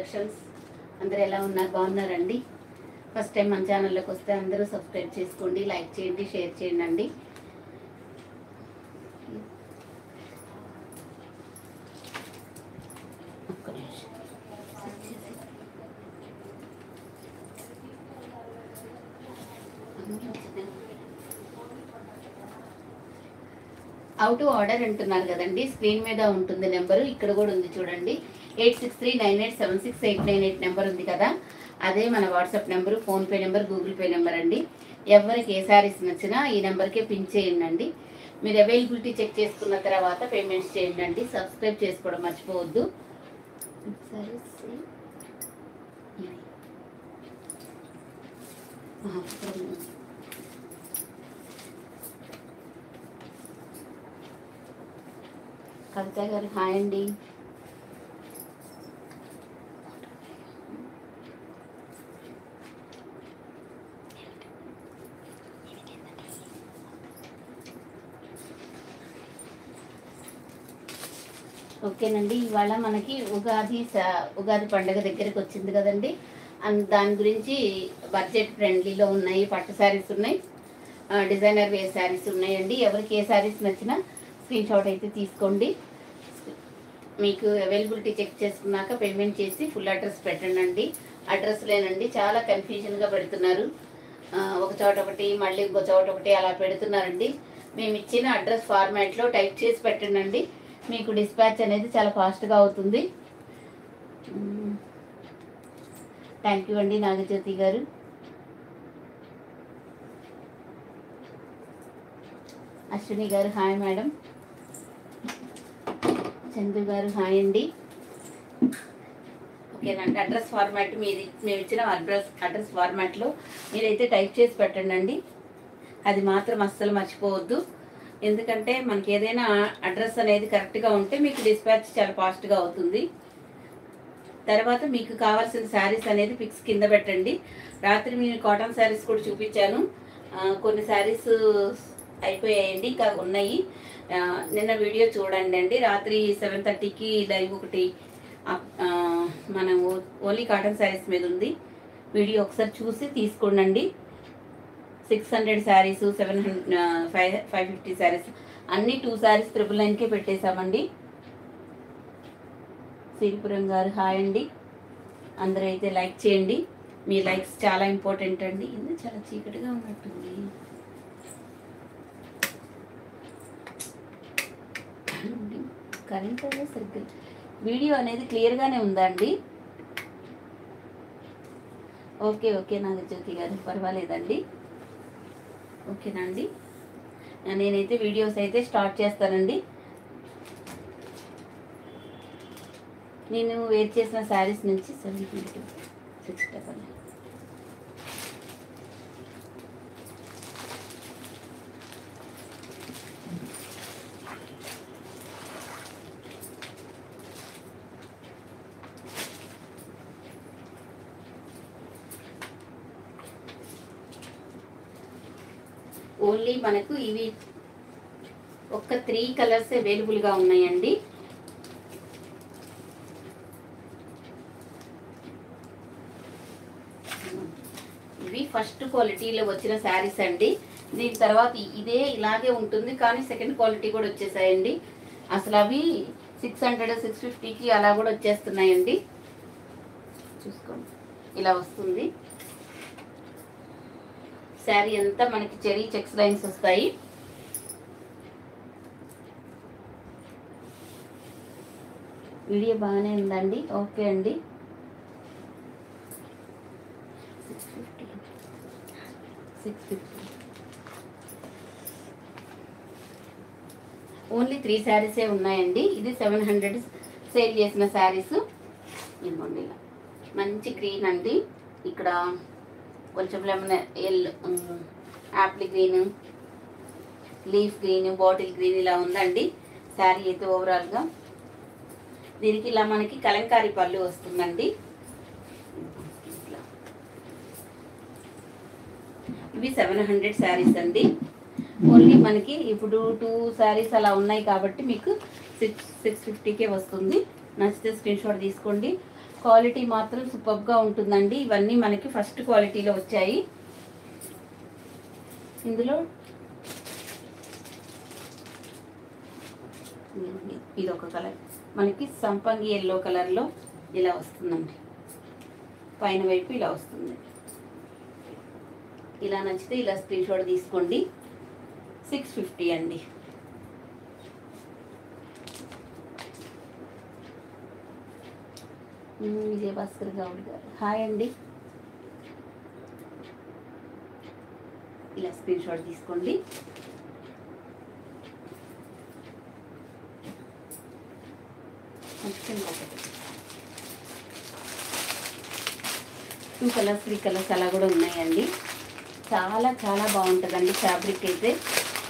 Collections. అందరూ ఎలా ఉన్నారు? బాగున్నారండి? ఫస్ట్ టైం మన ఛానల్లోకి వస్తే అందరూ సబ్స్క్రైబ్ చేసుకోండి, లైక్ చేయండి, షేర్ చేయండి అండి. హౌ టు ఆర్డర్ అంటున్నారు కదండి, స్క్రీన్ మీద ఉంటుంది నెంబరు, ఇక్కడ కూడా ఉంది చూడండి. 8639876898 నెంబర్ ఉంది కదా, అదే మన WhatsApp number, PhonePe number, Google pay number అండి. ఎవరికి ఏ శారీస్ నచ్చినా ఈ నెంబర్కే పిన్ చేయండి అండి. మీరు అవైలబిలిటీ చెక్ చేసుకున్న తర్వాత పేమెంట్స్ చేయండి అండి. సబ్స్క్రైబ్ చేసుకోవడం మర్చిపోవద్దు. కవిత గారు హాయ్ అండి. ఓకేనండి, ఇవాళ మనకి ఉగాది పండుగ దగ్గరికి వచ్చింది కదండి. దాని గురించి బడ్జెట్ ఫ్రెండ్లీలో ఉన్నాయి, పట్టు శారీస్ ఉన్నాయి, డిజైనర్ వేర్ శారీస్ ఉన్నాయండి. ఎవరికి ఏ శారీస్ నచ్చినా స్క్రీన్ షాట్ అయితే తీసుకోండి. మీకు అవైలబిలిటీ చెక్ చేసుకున్నాక పేమెంట్ చేసి ఫుల్ అడ్రస్ పెట్టండి. అడ్రస్ లేనండి, చాలా కన్ఫ్యూజన్గా పెడుతున్నారు. ఒక చోట ఒకటి, మళ్ళీ ఇంకో చోట ఒకటి అలా పెడుతున్నారండి. మేము ఇచ్చిన అడ్రస్ ఫార్మాట్లో టైప్ చేసి పెట్టండి, మీకు డిస్పాచ్ అనేది చాలా ఫాస్ట్గా అవుతుంది. థ్యాంక్ యూ అండి నాగజ్యోతి గారు. అశ్విని గారు హాయ్ మేడం. చందు గారు హాయ్ అండి. ఓకేనండి, అడ్రస్ ఫార్మాట్ మేము ఇచ్చిన అడ్రస్ ఫార్మాట్లో మీరైతే టైప్ చేసి పెట్టండి. అది మాత్రం అస్సలు మర్చిపోవద్దు, ఎందుకంటే మనకి ఏదైనా అడ్రస్ అనేది కరెక్ట్గా ఉంటే మీకు డిస్పాచ్ చాలా ఫాస్ట్గా అవుతుంది. తర్వాత మీకు కావాల్సిన శారీస్ అనేది పిక్స్ కింద పెట్టండి. రాత్రి మీరు కాటన్ శారీస్ కూడా చూపించాను, కొన్ని శారీస్ అయిపోయాయండి, ఇంకా ఉన్నాయి. నిన్న వీడియో చూడండి అండి. రాత్రి 7:30కి లైవ్ ఒకటి మనం ఓన్లీ కాటన్ శారీస్ మీద ఉంది, వీడియో ఒకసారి చూసి తీసుకోండి. 600 శారీస్, 550 శారీస్ అన్నీ 2 శారీస్ 999కే పెట్టేశామండి. శ్రీపురం గారు హాయ్ అండి. అందరూ అయితే లైక్ చేయండి, మీ లైక్స్ చాలా ఇంపార్టెంట్ అండి. ఇది చాలా చీకటిగా ఉన్నట్టుంది. కరెంట్ అనేది సరిగ్గా వీడియో అనేది క్లియర్గానే ఉందా అండి? ఓకే నాగజ్యోతి గారు, పర్వాలేదండి. ఓకేనా అండి, నేనైతే వీడియోస్ అయితే స్టార్ట్ చేస్తానండి. నేను వేర్ చేసిన శారీస్ నుంచి 7.6 ఓన్లీ మనకు ఇవి ఒక్క 3 కలర్స్ అవైలబుల్గా ఉన్నాయండి. ఇవి ఫస్ట్ క్వాలిటీలో వచ్చిన శారీస్ అండి. దీని తర్వాత ఇదే ఇలాగే ఉంటుంది, కానీ సెకండ్ క్వాలిటీ కూడా వచ్చేసాయండి. అసలు అవి 600, 650కి అలా కూడా వచ్చేస్తున్నాయండి. చూసుకోండి, ఇలా వస్తుంది శారీ అంతా. మనకి చెరీ చెక్స్ లైన్స్ వస్తాయి. వీడియో బాగానే ఉందండి. ఓకే అండి. 650 ఓన్లీ 3 శారీసే ఉన్నాయండి. ఇది 700 సేల్ చేసిన శారీస్. ఇదిగోండి, ఇలా మంచి గ్రీన్ అండి, ఇక్కడ కొంచెం lemon yellow, Apple green, leaf green, bottle green ఇలా ఉందండి శారీ అయితే. ఓవరాల్గా దీనికి ఇలా మనకి కలంకారీ పళ్ళు వస్తుందండి. ఇవి 700 శారీస్ అండి. ఓన్లీ మనకి ఇప్పుడు 2 శారీస్ అలా ఉన్నాయి కాబట్టి మీకు 650కే వస్తుంది. నచ్చితే స్క్రీన్ షాట్ తీసుకోండి. క్వాలిటీ మాత్రం సూపర్గా ఉంటుందండి. ఇవన్నీ మనకి ఫస్ట్ క్వాలిటీలో వచ్చాయి. ఇందులో ఇది ఒక కలర్ మనకి సంపంగి ఎల్లో కలర్లో ఇలా వస్తుందండి. పైన వైపు ఇలా వస్తుంది. ఇలా నచ్చితే ఇలా స్క్రీన్ షాట్ తీసుకోండి. 650 అండి. విజయభాస్కర్ గౌడ్ గారు హాయ్ అండి. ఇలా స్క్రీన్ షాట్ తీసుకోండి. టూ కలర్స్ 3 కలర్స్ అలా కూడా ఉన్నాయండి. చాలా చాలా బాగుంటుందండి ఫ్యాబ్రిక్ అయితే.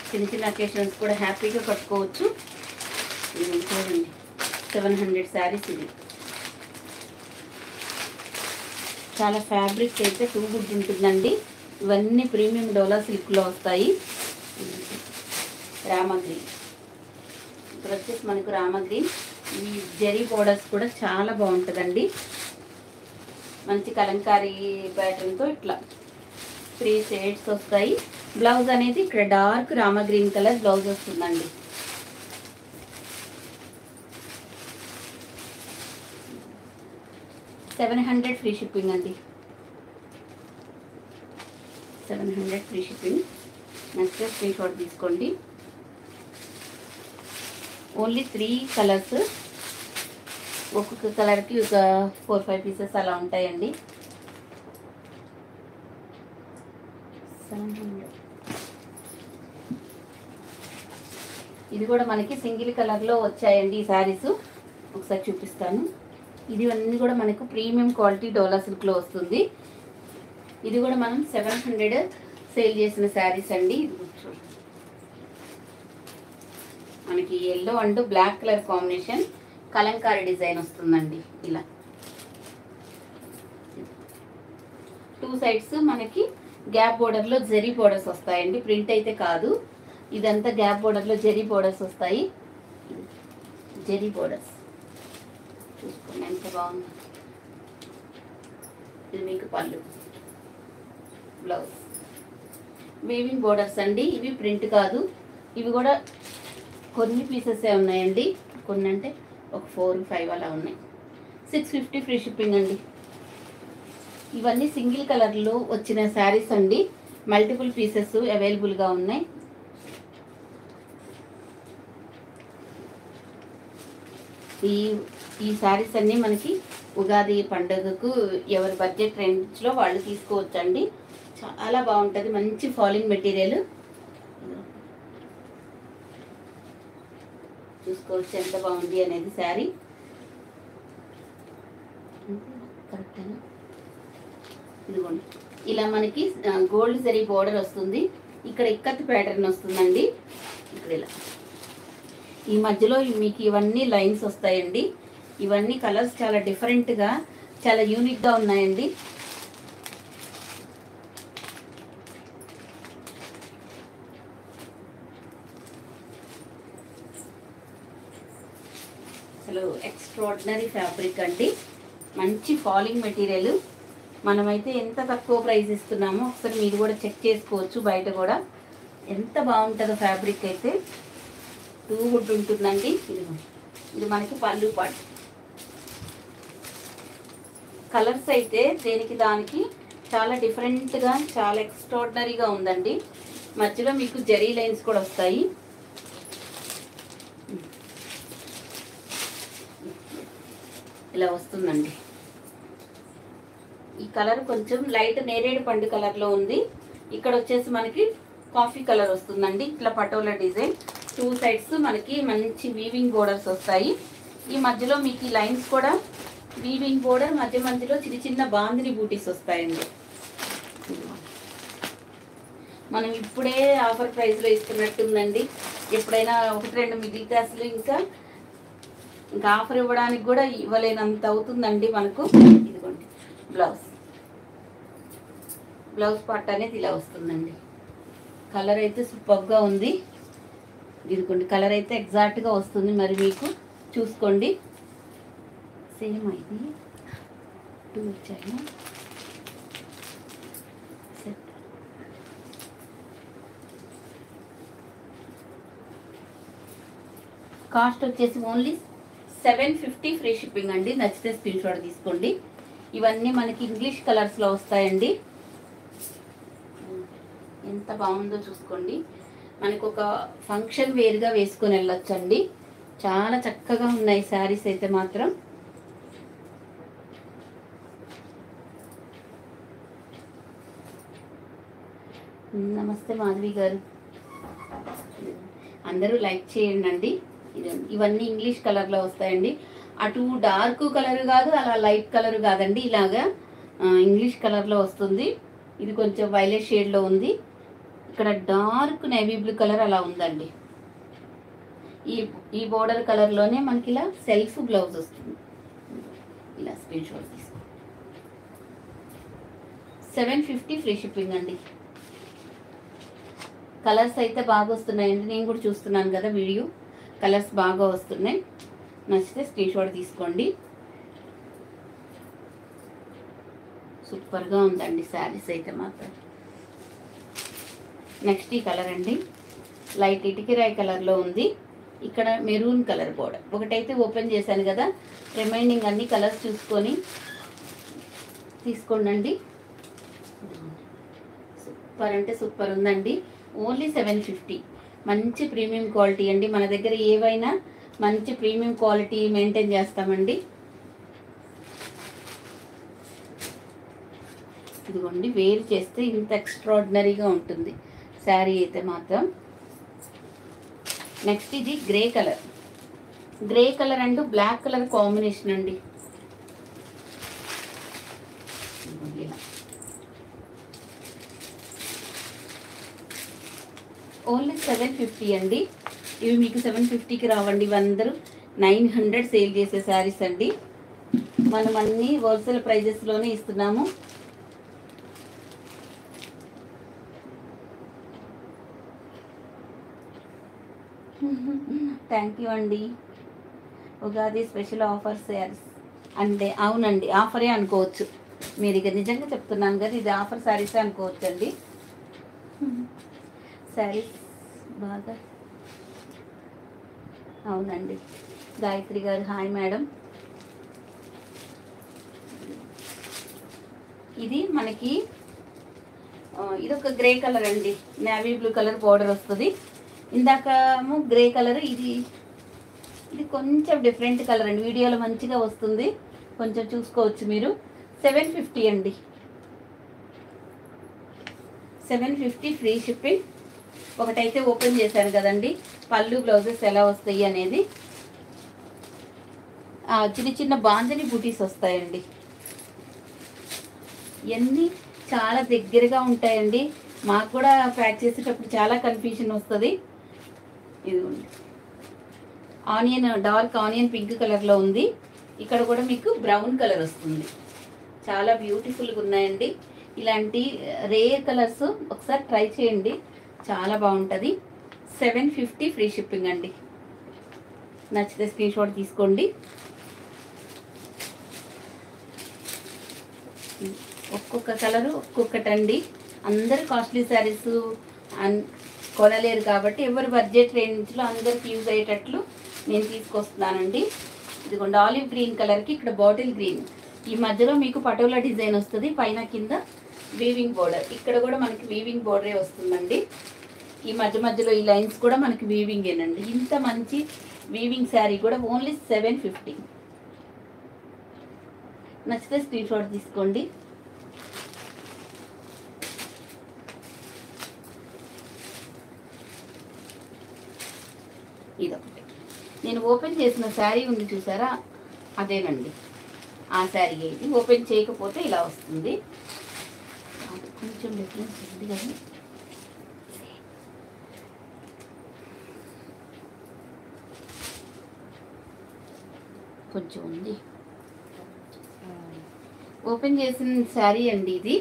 చిన్న చిన్న అకేషన్స్ కూడా హ్యాపీగా కట్టుకోవచ్చు. ఇది చూడండి 700 శారీస్. ఇది చాలా ఫ్యాబ్రిక్ అయితే టూ గుడ్ ఉంటుందండి. ఇవన్నీ ప్రీమియం డోలా సిల్క్లో వస్తాయి. రామగ్రీన్ ఇప్పుడు వచ్చేసి మనకు రామగ్రీన్. ఈ జరీ బోర్డర్స్ కూడా చాలా బాగుంటుందండి. మంచి కలంకారీ ప్యాటర్న్తో ఇట్లా 3 షేడ్స్ వస్తాయి. బ్లౌజ్ అనేది ఇక్కడ dark Rama green colour blouse వస్తుందండి. $700 ఫ్రీ షిప్పింగ్ అండి. 700 free shipping. Next screen shot తీసుకోండి. Only 3 colours. ఒక్కొక్క కలర్కి ఒక 4-5 పీసెస్ అలా ఉంటాయండి. 700. ఇది కూడా మనకి సింగిల్ కలర్లో వచ్చాయండి ఈ శారీస్. ఒకసారి చూపిస్తాను. ఇది అన్నీ కూడా మనకు ప్రీమియం క్వాలిటీ డోలా సిల్క్లో వస్తుంది. ఇది కూడా మనం 700 సేల్ చేసిన శారీస్ అండి. ఇది మనకి yellow and black colour combination Kalamkari design వస్తుందండి. ఇలా 2 సైడ్స్ మనకి గ్యాప్ బోర్డర్లో జరీ బోర్డర్స్ వస్తాయండి. ప్రింట్ అయితే కాదు, ఇదంతా గ్యాప్ బోర్డర్లో జరీ బోర్డర్స్ వస్తాయి. జరీ బోర్డర్స్ చూసుకోండి ఎంత బాగుంది. ఇది మీకు పళ్ళు, బ్లౌజ్. వీవింగ్ బోర్డర్స్ అండి. ఇవి ప్రింట్ కాదు. ఇవి కూడా కొన్ని పీసెసే ఉన్నాయండి. కొన్ని అంటే ఒక 4-5 అలా ఉన్నాయి. 650 ఫ్రీ షిప్పింగ్ అండి. ఇవన్నీ సింగిల్ కలర్లో వచ్చిన శారీస్ అండి. మల్టిపుల్ పీసెస్ అవైలబుల్గా ఉన్నాయి. ఈ శారీస్ అన్నీ మనకి ఉగాది పండుగకు ఎవరి బడ్జెట్ రేంజ్లో వాళ్ళు తీసుకోవచ్చండి. చాలా బాగుంటుంది. మంచి ఫాలింగ్ మెటీరియల్ చూసుకోవచ్చు ఎంత బాగుంది అనేది శారీ. కరెక్టేనా? ఇదిగోండి ఇలా మనకి గోల్డ్ జరీ బోర్డర్ వస్తుంది. ఇక్కడ ఇక్కత్ ప్యాటర్న్ వస్తుందండి. ఇక్కడ ఇలా ఈ మధ్యలో మీకు ఇవన్నీ లైన్స్ వస్తాయండి. ఇవన్నీ కలర్స్ చాలా డిఫరెంట్గా చాలా యూనిక్గా ఉన్నాయండి. అసలు ఎక్స్ట్రాడినరీ ఫ్యాబ్రిక్ అండి. మంచి ఫాలింగ్ మెటీరియల్. మనమైతే ఎంత తక్కువ ప్రైస్ ఇస్తున్నామో ఒకసారి మీరు కూడా చెక్ చేసుకోవచ్చు. బయట కూడా ఎంత బాగుంటుందో ఫ్యాబ్రిక్ అయితే. టూ గుడ్ ఉంటుందండి. ఇది మనకి పళ్ళు పాటు. కలర్స్ అయితే దేనికి దానికి చాలా డిఫరెంట్గా చాలా ఎక్స్ట్రాడినరీగా ఉందండి. మధ్యలో మీకు జరీ లైన్స్ కూడా వస్తాయి. ఇలా వస్తుందండి. ఈ కలర్ కొంచెం లైట్ నేరేడు పండు కలర్లో ఉంది. ఇక్కడ వచ్చేసి మనకి కాఫీ కలర్ వస్తుందండి. ఇట్లా పటోలా డిజైన్. 2 సైడ్స్ మనకి మంచి వీవింగ్ బోర్డర్స్ వస్తాయి. ఈ మధ్యలో మీకు ఈ లైన్స్ కూడా వీవింగ్ బోర్డర్, మధ్యలో చిన్న చిన్న బాందిని బూటీస్ వస్తాయండి. మనం ఇప్పుడే ఆఫర్ ప్రైస్లో ఇస్తున్నట్టుందండి. ఎప్పుడైనా 1-2 మిగిలితే అసలు ఇంకా ఆఫర్ ఇవ్వడానికి కూడా ఇవ్వలేనంత అవుతుందండి మనకు. ఇదిగోండి బ్లౌజ్ పార్ట్ అనేది ఇలా వస్తుందండి. కలర్ అయితే సూపర్గా ఉంది. ఇదిగోండి కలర్ అయితే ఎగ్జాక్ట్గా వస్తుంది. మరి మీకు చూసుకోండి. సేమ్ ఇది 2 వచ్చాయి. కాస్ట్ వచ్చేసి ఓన్లీ 750 ఫ్రీ షిప్పింగ్ అండి. నచ్చితే స్క్రీన్ షాట్ తీసుకోండి. ఇవన్నీ మనకి ఇంగ్లీష్ కలర్స్లో వస్తాయండి. ఎంత బాగుందో చూసుకోండి. మనకు ఒక ఫంక్షన్ వేర్గా వేసుకొని వెళ్ళొచ్చండి. చాలా చక్కగా ఉన్నాయి శారీస్ అయితే మాత్రం. నమస్తే మాధవి గారు, అందరూ లైక్ చేయండి అండి. ఇవన్నీ ఇంగ్లీష్ కలర్లో వస్తాయండి. అటు డార్క్ కలర్ కాదు, అలా లైట్ కలర్ కాదండి, ఇలాగా ఇంగ్లీష్ కలర్లో వస్తుంది. ఇది కొంచెం వైలెట్ షేడ్లో ఉంది. ఇక్కడ డార్క్ నేవీ బ్లూ కలర్ అలా ఉందండి. ఈ బోర్డర్ కలర్లోనే మనకి ఇలా సెల్ఫ్ బ్లౌజ్ వస్తుంది. ఇలా స్క్రీన్ షాట్ తీసుకో. 750 ఫ్రీ షిప్పింగ్ అండి. కలర్స్ అయితే బాగా వస్తున్నాయండి. నేను కూడా చూస్తున్నాను కదా వీడియో, కలర్స్ బాగా వస్తున్నాయి. నచ్చితే స్క్రీన్ షాట్ తీసుకోండి. సూపర్గా ఉందండి శారీస్ అయితే మాత్రం. నెక్స్ట్ ఈ కలర్ అండి, లైట్ ఇటుకిరాయి కలర్లో ఉంది. ఇక్కడ మెరూన్ కలర్ బోర్డర్. ఒకటైతే ఓపెన్ చేశాను కదా, రిమైనింగ్ అన్ని కలర్స్ చూసుకొని తీసుకోండి. సూపర్ అంటే సూపర్ ఉందండి. ఓన్లీ 750. మంచి ప్రీమియం క్వాలిటీ అండి. మన దగ్గర ఏవైనా మంచి ప్రీమియం క్వాలిటీ మెయింటైన్ చేస్తామండి. ఇదిగోండి, వేరు చేస్తే ఇంత ఎక్స్ట్రాడినరీగా ఉంటుంది శారీ అయితే మాత్రం. నెక్స్ట్ ఇది grey colour. Grey colour and black colour combination అండి. ఓన్లీ 750 అండి. ఇవి మీకు 750కి రావండి. ఇవందరూ 900 సేల్ చేసే శారీస్ అండి. మనం అన్నీ హోల్సేల్ ప్రైజెస్లోనే ఇస్తున్నాము. థ్యాంక్ యూ అండి. ఉగాది స్పెషల్ ఆఫర్ శారీస్ అంటే అవునండి, ఆఫరే అనుకోవచ్చు. మీరు ఇక నిజంగా చెప్తున్నాను కదా, ఇది ఆఫర్ శారీసే అనుకోవచ్చు అండి. శారీస్ బాగా అవునండి. గాయత్రి గారు హాయ్ మేడం. ఇది మనకి ఇది ఒక గ్రే కలర్ అండి, నేవీ బ్లూ కలర్ బోర్డర్ వస్తుంది. ఇందాకము గ్రే కలర్, ఇది కొంచెం డిఫరెంట్ కలర్ అండి. వీడియోలో మంచిగా వస్తుంది, కొంచెం చూసుకోవచ్చు మీరు. 750 అండి. 750 ఫ్రీ షిప్పింగ్. ఒకటైతే ఓపెన్ చేశాను కదండి, పళ్ళు బ్లౌజెస్ ఎలా వస్తాయి అనేది. చిన్న చిన్న బాంజని బూటీస్ వస్తాయండి. ఇవన్నీ చాలా దగ్గరగా ఉంటాయండి. మాకు కూడా ప్యాక్ చేసేటప్పుడు చాలా కన్ఫ్యూజన్ వస్తుంది. ఇదిగోండి, ఆనియన్, డార్క్ ఆనియన్ పింక్ కలర్లో ఉంది. ఇక్కడ కూడా మీకు బ్రౌన్ కలర్ వస్తుంది. చాలా బ్యూటిఫుల్గా ఉన్నాయండి. ఇలాంటి రేర్ కలర్స్ ఒకసారి ట్రై చేయండి, చాలా బాగుంటుంది. 750 ఫ్రీ షిప్పింగ్ అండి. నచ్చితే స్క్రీన్ షాట్ తీసుకోండి. ఒక్కొక్క కలరు ఒక్కొక్కటండి. అందరు కాస్ట్లీ శారీస్ కొనలేరు కాబట్టి ఎవరి బడ్జెట్ రేంజ్లో అందరికి యూజ్ అయ్యేటట్లు నేను తీసుకొస్తున్నానండి. ఇదిగోండి, ఆలివ్ గ్రీన్ కలర్కి ఇక్కడ బాటిల్ గ్రీన్, ఈ మధ్యలో మీకు పటోలా డిజైన్ వస్తుంది. పైన కింద వీవింగ్ బోర్డర్, ఇక్కడ కూడా మనకి వీవింగ్ బోర్డరే వస్తుందండి. ఈ మధ్యలో ఈ లైన్స్ కూడా మనకి వీవింగేనండి. ఇంత మంచి వీవింగ్ శారీ కూడా ఓన్లీ 750. నచ్చితే స్క్రీన్ షాట్ తీసుకోండి. ఇదొకటి నేను ఓపెన్ చేసిన శారీ ఉంది చూసారా, అదేనండి ఆ శారీ. ఇది ఓపెన్ చేయకపోతే ఇలా వస్తుంది. కొంచెం డిఫరెన్స్ ఉంది కదా, కొంచెం ఉంది. ఓపెన్ చేసిన శారీ అండి ఇది.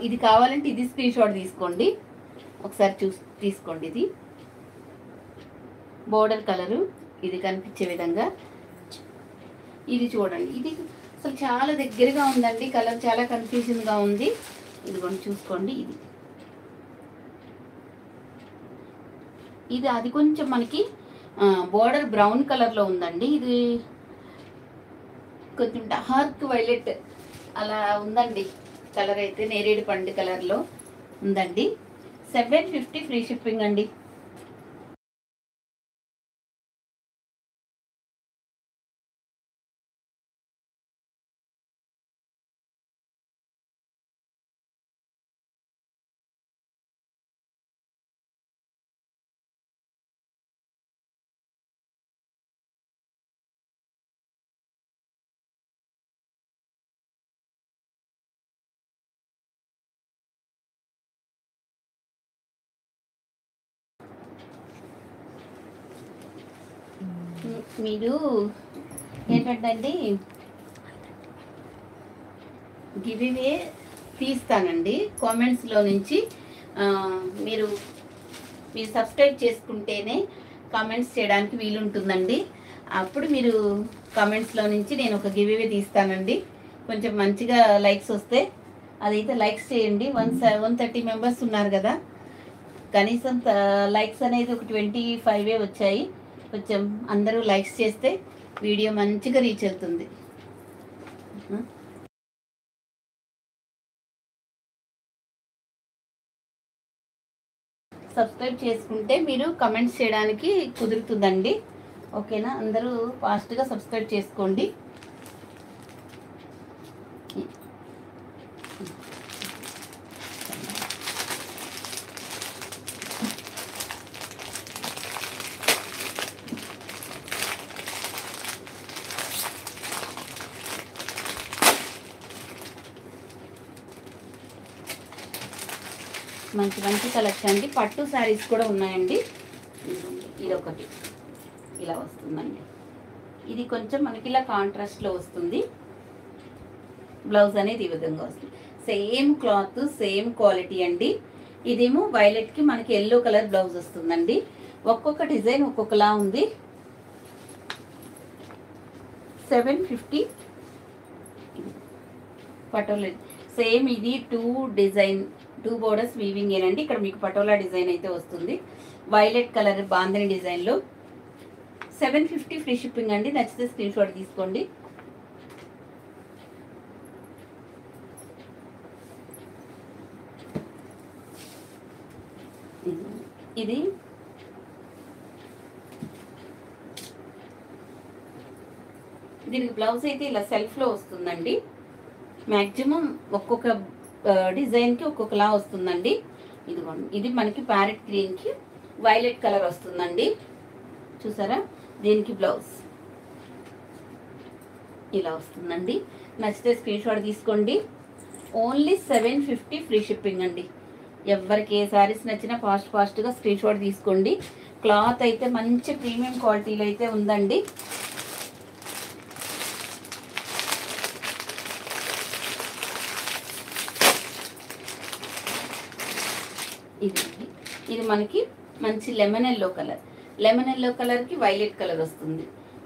ఇది కావాలంటే ఇది స్క్రీన్ షాట్ తీసుకోండి, ఒకసారి తీసుకోండి. ఇది బోర్డర్ కలరు, ఇది కనిపించే విధంగా ఇది చూడండి. ఇది అసలు చాలా దగ్గరగా ఉందండి, కలర్ చాలా కన్ఫ్యూజన్గా ఉంది. ఇదిగోండి చూసుకోండి, ఇది అది కొంచెం మనకి బోర్డర్ బ్రౌన్ కలర్లో ఉందండి. ఇది కొంచెం డార్క్ వైలెట్ అలా ఉందండి. కలర్ అయితే నేరేడు పండు కలర్లో ఉందండి. 750 ఫ్రీ షిప్పింగ్ అండి. మీరు ఏంటంటే గివ్వే తీస్తానండి కామెంట్స్లో నుంచి. మీరు సబ్స్క్రైబ్ చేసుకుంటేనే కామెంట్స్ చేయడానికి వీలుంటుందండి. అప్పుడు మీరు కామెంట్స్లో నుంచి నేను ఒక గివ్వే తీస్తానండి. కొంచెం మంచిగా లైక్స్ వస్తే అదైతే లైక్స్ చేయండి. 130 మెంబర్స్ ఉన్నారు కదా, కనీసం లైక్స్ అనేది ఒక 25 వచ్చాయి. కొంచెం అందరూ లైక్స్ చేస్తే వీడియో మంచిగా రీచ్ అవుతుంది. సబ్స్క్రైబ్ చేసుకుంటే మీరు కమెంట్స్ చేయడానికి కుదురుతుందండి. ఓకేనా, అందరూ ఫాస్ట్గా సబ్స్క్రైబ్ చేసుకోండి. మంచి మంచి కలెక్షన్ అండి. పట్టు శారీస్ కూడా ఉన్నాయండి. ఇది ఒకటి ఇలా వస్తుందండి. ఇది కొంచెం మనకి ఇలా కాంట్రాస్ట్లో వస్తుంది. బ్లౌజ్ అనేది ఈ విధంగా వస్తుంది. సేమ్ క్లాత్, సేమ్ క్వాలిటీ అండి. ఇదేమో వైలెట్కి మనకి ఎల్లో కలర్ బ్లౌజ్ వస్తుందండి. ఒక్కొక్క డిజైన్ ఒక్కొక్కలా ఉంది. 750 పటోలా సేమ్. ఇది 2 బోర్డర్స్ వీవింగ్ ఏనండి. ఇక్కడ మీకు పటోలా డిజైన్ అయితే వస్తుంది, వైలెట్ కలర్ బాందని డిజైన్లో. 750 ఫ్రీ షిప్పింగ్ అండి. నచ్చితే స్క్రీన్ షాట్ తీసుకోండి. ఇది దీనికి బ్లౌజ్ అయితే ఇలా సెల్ఫ్లో వస్తుందండి. మ్యాక్సిమం ఒక్కొక్క డిజైన్కి ఒక్కొక్కలా వస్తుందండి. ఇదిగోండి, ఇది మనకి ప్యారెట్ గ్రీన్కి వైలెట్ కలర్ వస్తుందండి. చూసారా, దీనికి బ్లౌజ్ ఇలా వస్తుందండి. నచ్చితే స్క్రీన్ షాట్ తీసుకోండి. ఓన్లీ 750 ఫ్రీ షిప్పింగ్ అండి. ఎవరికి ఏ శారీస్ నచ్చినా ఫాస్ట్గా స్క్రీన్ షాట్ తీసుకోండి. క్లాత్ అయితే మంచి ప్రీమియం క్వాలిటీలో అయితే ఉందండి. ఇది మనకి మంచి లెమన్ ఎల్లో కలర్కి వైలెట్ కలర్ వస్తుంది.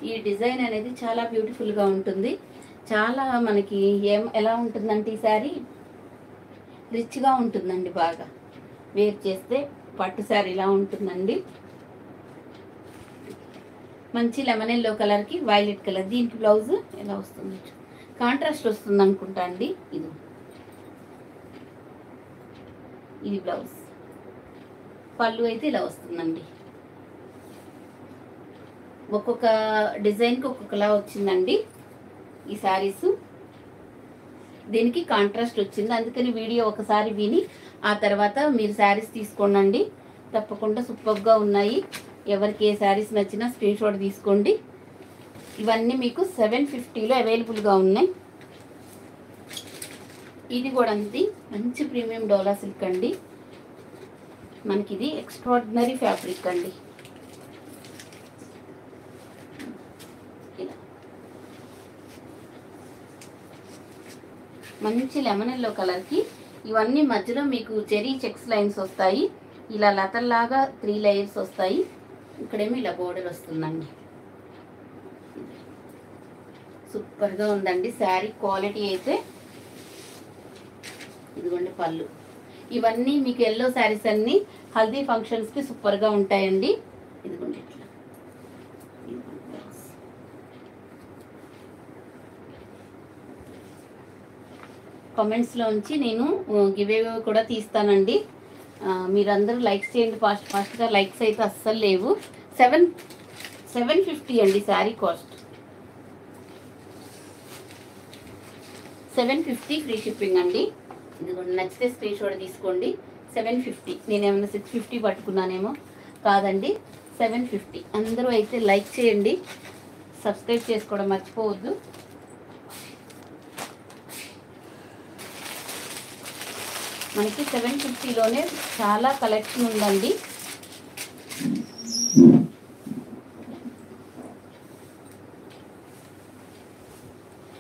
ఈ డిజైన్ అనేది చాలా బ్యూటిఫుల్గా ఉంటుంది. చాలా మనకి ఎలా ఉంటుందంటే ఈ శారీ రిచ్గా ఉంటుందండి. బాగా వేర్ చేస్తే పట్టు శారీ ఇలా ఉంటుందండి. మంచి లెమన్ ఎల్లో కలర్కి వైలెట్ కలర్. దీనికి బ్లౌజ్ ఎలా వస్తుంది, కాంట్రాస్ట్ వస్తుంది అనుకుంటా అండి. ఇది బ్లౌజ్. పళ్ళు అయితే ఇలా వస్తుందండి. ఒక్కొక్క డిజైన్కి ఒక్కొక్కలా వచ్చిందండి ఈ శారీస్. దీనికి కాంట్రాస్ట్ వచ్చింది, అందుకని వీడియో ఒకసారి విని ఆ తర్వాత మీరు శారీస్ తీసుకోండి. తప్పకుండా సూపర్గా ఉన్నాయి. ఎవరికి ఏ శారీస్ నచ్చినా స్క్రీన్ షాట్ తీసుకోండి. ఇవన్నీ మీకు 750లో అవైలబుల్గా ఉన్నాయి. ఇది కూడా అంతే, మంచి ప్రీమియం డోలా సిల్క్ అండి. మనకి ఇది ఎక్స్ట్రాడినరీ ఫ్యాబ్రిక్ అండి. ఇలా మంచి లెమన్ ఎల్లో కలర్కి ఇవన్నీ మధ్యలో మీకు చెరీ చెక్స్ లైన్స్ వస్తాయి. ఇలా లతల్లాగా 3 లేయర్స్ వస్తాయి. ఇక్కడేమో ఇలా బోర్డర్ వస్తుందండి. సూపర్గా ఉందండి శారీ క్వాలిటీ అయితే. ఇదిగోండి పళ్ళు. ఇవన్నీ మీకు ఎల్లో శారీస్ అన్నీ హల్దీ ఫంక్షన్స్కి సూపర్గా ఉంటాయండి. ఇదిగోండి ఇట్లా కామెంట్స్లోంచి నేను గివ్ అవే కూడా తీస్తానండి. మీరందరూ లైక్స్ చేయండి. ఫాస్ట్గా లైక్స్ అయితే అస్సలు లేవు. 750 అండి శారీ కాస్ట్. 750 ఫ్రీ షిప్పింగ్ అండి. ఇదిగోండి నచ్చితే స్క్రీన్ షాట్ తీసుకోండి. 750. నేనేమన్నా 650 పట్టుకున్నానేమో, కాదండి 750. అందరూ అయితే లైక్ చేయండి, సబ్స్క్రైబ్ చేసుకోవడం మర్చిపోవద్దు. మనకి 750లోనే చాలా కలెక్షన్ ఉందండి.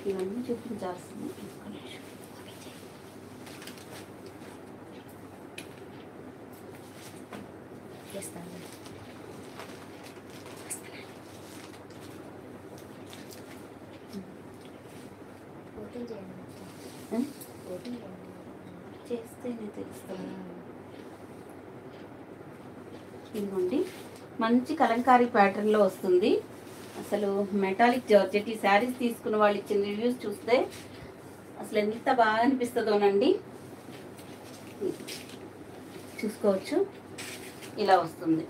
ఇవన్నీ చూపించాల్సింది. చేస్తేనే తెలుస్తుంది. ఇదిగోండి మంచి కలంకారీ ప్యాటర్న్లో వస్తుంది. అసలు మెటాలిక్ జార్జెట్. ఈ శారీస్ తీసుకున్న వాళ్ళు ఇచ్చిన రివ్యూస్ చూస్తే అసలు ఎంత బాగా అనిపిస్తుందోనండి. చూసుకోవచ్చు, ఇలా వస్తుంది.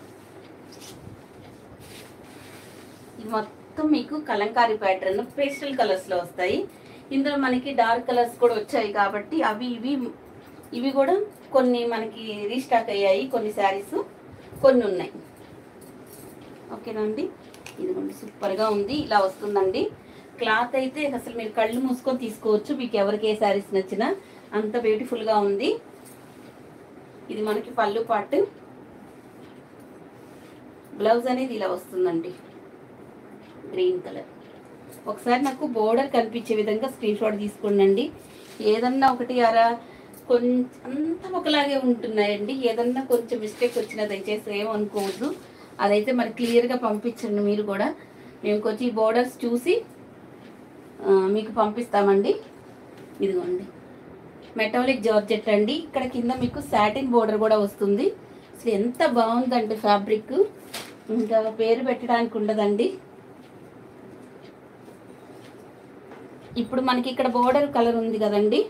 ఇది మొత్తం మీకు కలంకారీ ప్యాటర్న్ పేస్టల్ కలర్స్లో వస్తాయి. ఇందులో మనకి డార్క్ కలర్స్ కూడా వచ్చాయి కాబట్టి ఇవి కూడా కొన్ని మనకి రీస్టాక్ అయ్యాయి. కొన్ని శారీస్ కొన్ని ఉన్నాయి. ఓకేనా అండి. ఇదిగోండి సూపర్గా ఉంది. ఇలా వస్తుందండి. క్లాత్ అయితే అసలు మీరు కళ్ళు మూసుకొని తీసుకోవచ్చు. మీకు ఎవరికి ఏ శారీస్ నచ్చినా అంత బ్యూటిఫుల్గా ఉంది. ఇది మనకి పళ్ళు పార్ట్. బ్లౌజ్ అనేది ఇలా వస్తుందండి, గ్రీన్ కలర్. ఒకసారి నాకు బోర్డర్ కనిపించే విధంగా స్క్రీన్ షాట్ తీసుకోండి. ఏదన్నా ఒకటి అరా కొంచెం అంతా ఒకలాగే ఉంటున్నాయండి. ఏదన్నా కొంచెం మిస్టేక్ వచ్చినా దయచేసి ఏమనుకోవద్దు. అదైతే మరి క్లియర్గా పంపించండి. మీరు కూడా మేము కొంచెం ఈ బోర్డర్స్ చూసి మీకు పంపిస్తామండి. ఇదిగోండి మెటాలిక్ జార్జెట్ అండి. ఇక్కడ కింద మీకు సాటిన్ బోర్డర్ కూడా వస్తుంది. అసలు ఎంత బాగుందంటే ఫ్యాబ్రిక్ ఇంకా పేరు పెట్టడానికి ఉండదండి. ఇప్పుడు మనకి ఇక్కడ బోర్డర్ కలర్ ఉంది కదండి.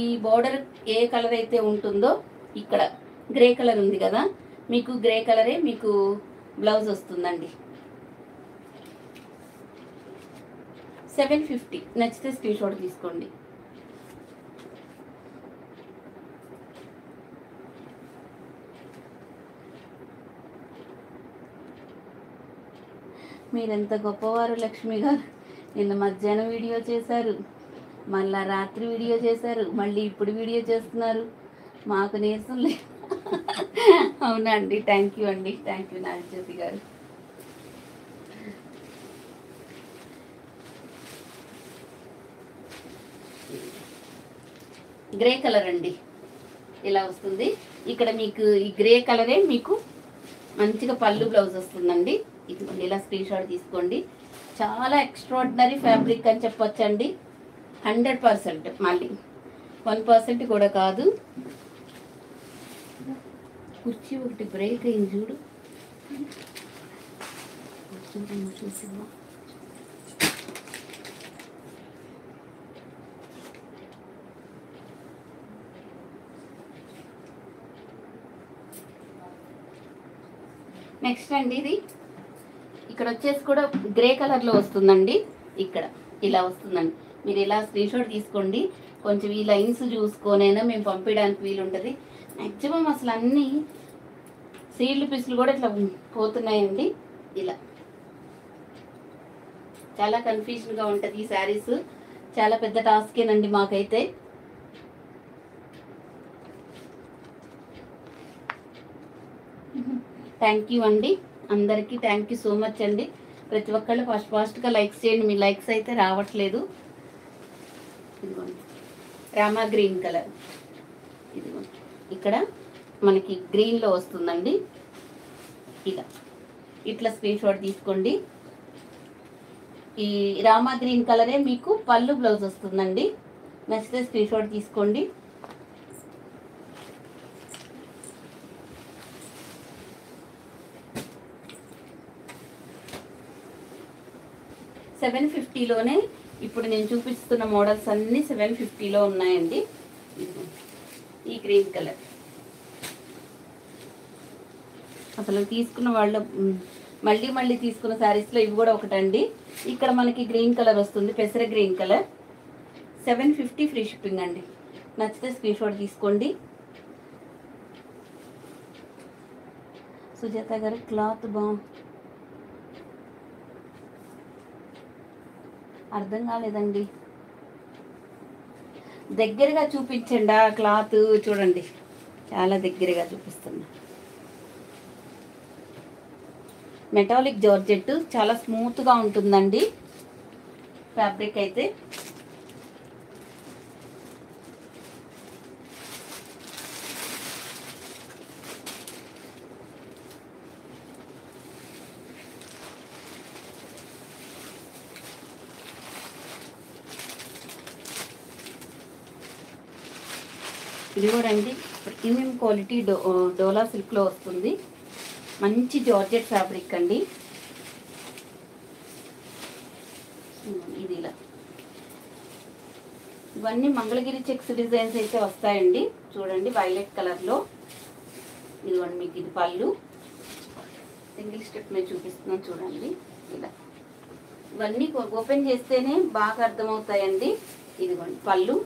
ఈ బోర్డర్ ఏ కలర్ అయితే ఉంటుందో ఇక్కడ గ్రే కలర్ ఉంది కదా, మీకు గ్రే కలరే మీకు బ్లౌజ్ వస్తుందండి. 750. నచ్చితే స్క్రీన్ షాట్ తీసుకోండి. మీరెంత గొప్పవారు లక్ష్మి గారు. నిన్న మధ్యాహ్నం వీడియో చేశారు, మళ్ళీ రాత్రి వీడియో చేశారు, మళ్ళీ ఇప్పుడు వీడియో చేస్తున్నారు. మాకు నీరసం లేదు. అవునా అండి. థ్యాంక్ యూ అండి. థ్యాంక్ యూ నాగజ్యోతి గారు. గ్రే కలర్ అండి. ఇలా వస్తుంది. ఇక్కడ మీకు ఈ గ్రే కలరే మీకు మంచిగా పళ్ళు బ్లౌజ్ వస్తుందండి. ఇదిగోండి ఇలా స్క్రీన్ షాట్ తీసుకోండి. చాలా ఎక్స్ట్రాడినరీ ఫ్యాబ్రిక్ అని చెప్పొచ్చండి. 100%, మళ్ళీ 1% కూడా కాదు. కుర్చీ ఒకటి బ్రేక్ అయింది చూడు. చూసిమ్మా. నెక్స్ట్ అండి ఇది ఇక్కడ వచ్చేసి కూడా గ్రే కలర్లో వస్తుందండి. ఇక్కడ ఇలా వస్తుందండి. మీరు ఇలా స్క్రీన్ షాట్ తీసుకోండి. కొంచెం ఈ లైన్స్ చూసుకొనైనా మేము పంపించడానికి వీలుంటుంది. మ్యాక్సిమం అసలు అన్నీ సీల్డ్ పీసులు కూడా ఇట్లా పోతున్నాయండి. ఇలా చాలా కన్ఫ్యూజన్గా ఉంటుంది ఈ శారీస్. చాలా పెద్ద టాస్కేనండి మాకైతే. థ్యాంక్ యూ అండి. అందరికీ థ్యాంక్ యూ సో మచ్ అండి. ప్రతి ఒక్కళ్ళు ఫాస్ట్గా లైక్స్ చేయండి. మీ లైక్స్ అయితే రావట్లేదు. ఇదిగోండి రామా గ్రీన్ కలర్. ఇదిగోండి ఇక్కడ మనకి గ్రీన్లో వస్తుందండి. ఇలా ఇట్లా స్క్రీన్ షాట్ తీసుకోండి. ఈ రామా గ్రీన్ కలరే మీకు పళ్ళు బ్లౌజ్ వస్తుందండి. నచ్చితే స్క్రీన్ షాట్ తీసుకోండి. $750లోనే ఇప్పుడు నేను చూపిస్తున్న మోడల్స్ అన్నీ 750లో ఉన్నాయండి. ఈ గ్రీన్ కలర్ అసలు తీసుకున్న వాళ్ళ మళ్ళీ మళ్ళీ తీసుకున్న శారీస్లో ఇవి కూడా ఒకటండి. ఇక్కడ మనకి గ్రీన్ కలర్ వస్తుంది, పెసర గ్రీన్ కలర్. 750 ఫ్రీ షిప్పింగ్ అండి. నచ్చితే స్క్రీన్ షాట్ తీసుకోండి. సుజాత గారు క్లాత్ అర్థం కాలేదండి. దగ్గరగా చూపించండి. ఆ క్లాత్ చూడండి, చాలా దగ్గరగా చూపిస్తున్నా. మెటాలిక్ జార్జెట్ చాలా స్మూత్గా ఉంటుందండి ఫ్యాబ్రిక్ అయితే. ఇది కూడా అండి ప్రీమియం క్వాలిటీ డోలా సిల్క్లో వస్తుంది. మంచి జార్జెట్ ఫ్యాబ్రిక్ అండి. ఇది ఇలా ఇవన్నీ మంగళగిరి చెక్స్ డిజైన్స్ అయితే వస్తాయండి. చూడండి వైలెట్ కలర్లో. ఇదిగోండి మీకు ఇది పళ్ళు. సింగిల్ స్టెప్ మీద చూపిస్తున్నాను చూడండి. ఇలా ఇవన్నీ ఓపెన్ చేస్తేనే బాగా అర్థమవుతాయండి. ఇదిగోండి పళ్ళు.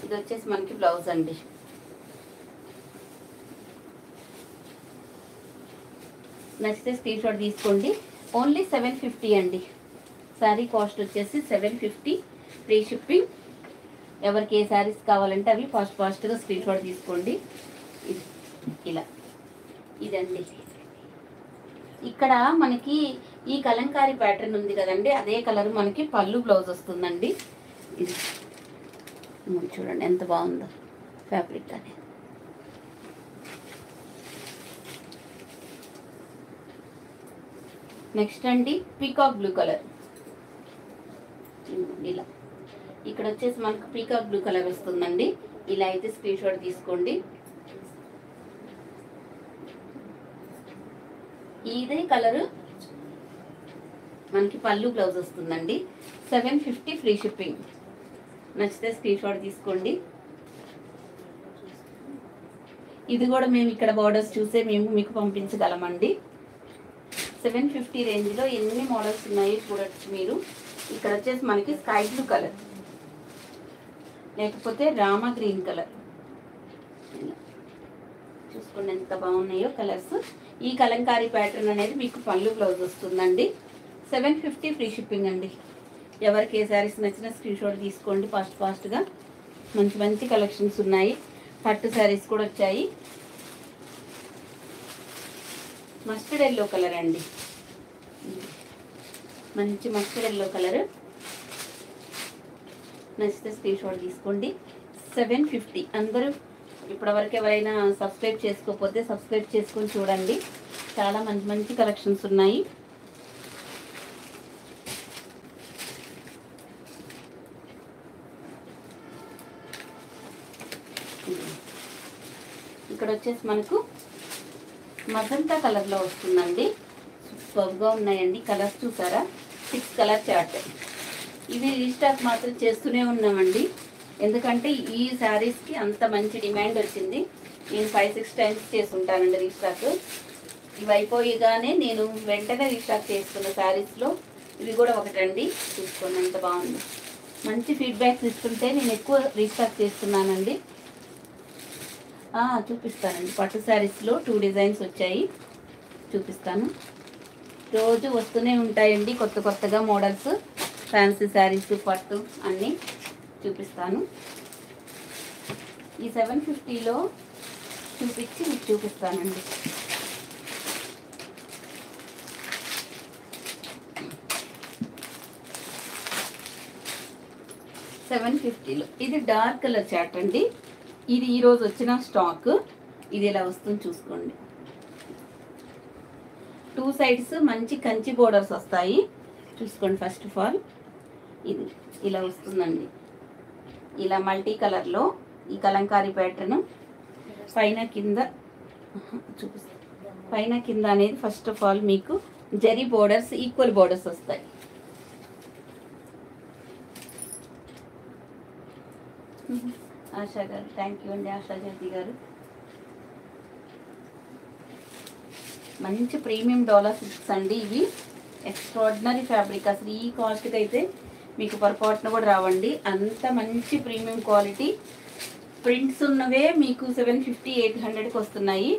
ఇది వచ్చేసి మనకి బ్లౌజ్ అండి. నచ్చితే స్క్రీన్ షాట్ తీసుకోండి. ఓన్లీ 750 అండి. శారీ కాస్ట్ వచ్చేసి 750 ఫ్రీ షిప్పింగ్. ఎవరికి ఏ శారీస్ కావాలంటే అవి ఫాస్ట్గా స్క్రీన్ షాట్ తీసుకోండి. ఇది ఇలా ఇదండి. ఇక్కడ మనకి ఈ కలంకారీ ప్యాటర్న్ ఉంది కదండి, అదే కలర్ మనకి పళ్ళు బ్లౌజ్ వస్తుందండి. ఇది చూడండి ఎంత బాగుందో ఫ్యాబ్రిక్ అని. నెక్స్ట్ అండి పీకాక్ బ్లూ కలర్. ఇలా ఇక్కడ వచ్చేసి మనకు పీకాక్ బ్లూ కలర్ వస్తుందండి. ఇలా అయితే స్క్రీన్ షాట్ తీసుకోండి. ఇదే కలరు మనకి పళ్ళు బ్లౌజ్ వస్తుందండి. 750 ఫ్రీ షిప్పింగ్. నచ్చితే స్క్రీన్ షాట్ తీసుకోండి. ఇది కూడా మేము ఇక్కడ బార్డర్స్ చూసే మేము మీకు పంపించగలమండి. 750 రేంజ్లో ఎన్ని మోడల్స్ ఉన్నాయో చూడొచ్చు మీరు. ఇక్కడ వచ్చేసి మనకి స్కై బ్లూ కలర్, లేకపోతే రామా గ్రీన్ కలర్. చూసుకోండి ఎంత బాగున్నాయో కలర్స్. ఈ కలంకారీ ప్యాటర్న్ అనేది మీకు పళ్ళు బ్లౌజ్ వస్తుందండి. 750 ఫ్రీ షిప్పింగ్ అండి. ఎవరికి ఏ శారీస్ నచ్చిన స్క్రీన్ షాట్ తీసుకోండి ఫాస్ట్గా. మంచి మంచి కలెక్షన్స్ ఉన్నాయి. పట్టు శారీస్ కూడా వచ్చాయి. మస్టర్డ్ ఎల్లో కలర్ అండి. మంచి మస్టర్డ్ ఎల్లో కలర్. నచ్చితే స్క్రీన్ షాట్ తీసుకోండి. 750. అందరూ ఇప్పటివరకు ఎవరైనా సబ్స్క్రైబ్ చేసుకోకపోతే సబ్స్క్రైబ్ చేసుకొని చూడండి. చాలా మంచి మంచి కలెక్షన్స్ ఉన్నాయి. ఇక్కడ వచ్చేసి మనకు మజంతా కలర్లో వస్తుందండి. సూపర్గా ఉన్నాయండి కలర్స్. చూసారా 6 కలర్ చార్ట్. ఇవి రీస్టాక్ మాత్రం చేస్తూనే ఉన్నామండి. ఎందుకంటే ఈ శారీస్కి అంత మంచి డిమాండ్ వచ్చింది. నేను 5-6 టైమ్స్ చేసి ఉంటానండి రీస్టాక్. ఇవి అయిపోయిగానే నేను వెంటనే రీస్టాక్ చేసుకున్న శారీస్లో ఇవి కూడా ఒకటండి. చూసుకోండి ఎంత బాగుంది. మంచి ఫీడ్బ్యాక్స్ ఇస్తుంటే నేను ఎక్కువ రీస్టాక్ చేస్తున్నానండి. చూపిస్తానండి. పట్టు శారీస్లో 2 డిజైన్స్ వచ్చాయి, చూపిస్తాను. రోజు వస్తూనే ఉంటాయండి కొత్తగా మోడల్స్. ఫ్యాన్సీ శారీస్, పట్టు అన్నీ చూపిస్తాను. ఈ 750లో చూపించి మీకు చూపిస్తానండి. $750లో ఇది డార్క్ కలర్ చార్ట్ అండి. ఇది ఈరోజు వచ్చిన స్టాక్. ఇది ఇలా వస్తుంది చూసుకోండి. టూ సైడ్స్ మంచి కంచి బోర్డర్స్ వస్తాయి. చూసుకోండి. ఫస్ట్ ఆఫ్ ఆల్ ఇది ఇలా వస్తుందండి. ఇలా మల్టీ కలర్లో ఈ కలంకారీ ప్యాటర్న్ పైన కింద చూపిస్తాను. పైన కింద అనేది ఫస్ట్ ఆఫ్ ఆల్ మీకు జరీ బోర్డర్స్, ఈక్వల్ బోర్డర్స్ వస్తాయి. ఆశా గారు, థ్యాంక్ యూ అండి. ఆశా జ్యోతి గారు, మంచి ప్రీమియం డోలా సిల్క్స్ అండి ఇవి. Extraordinary fabric. అసలు ఈ కాస్ట్కి అయితే మీకు పొరపాటున కూడా రావండి. అంత మంచి ప్రీమియం క్వాలిటీ. ప్రింట్స్ ఉన్నవే మీకు 750, 800కి వస్తున్నాయి.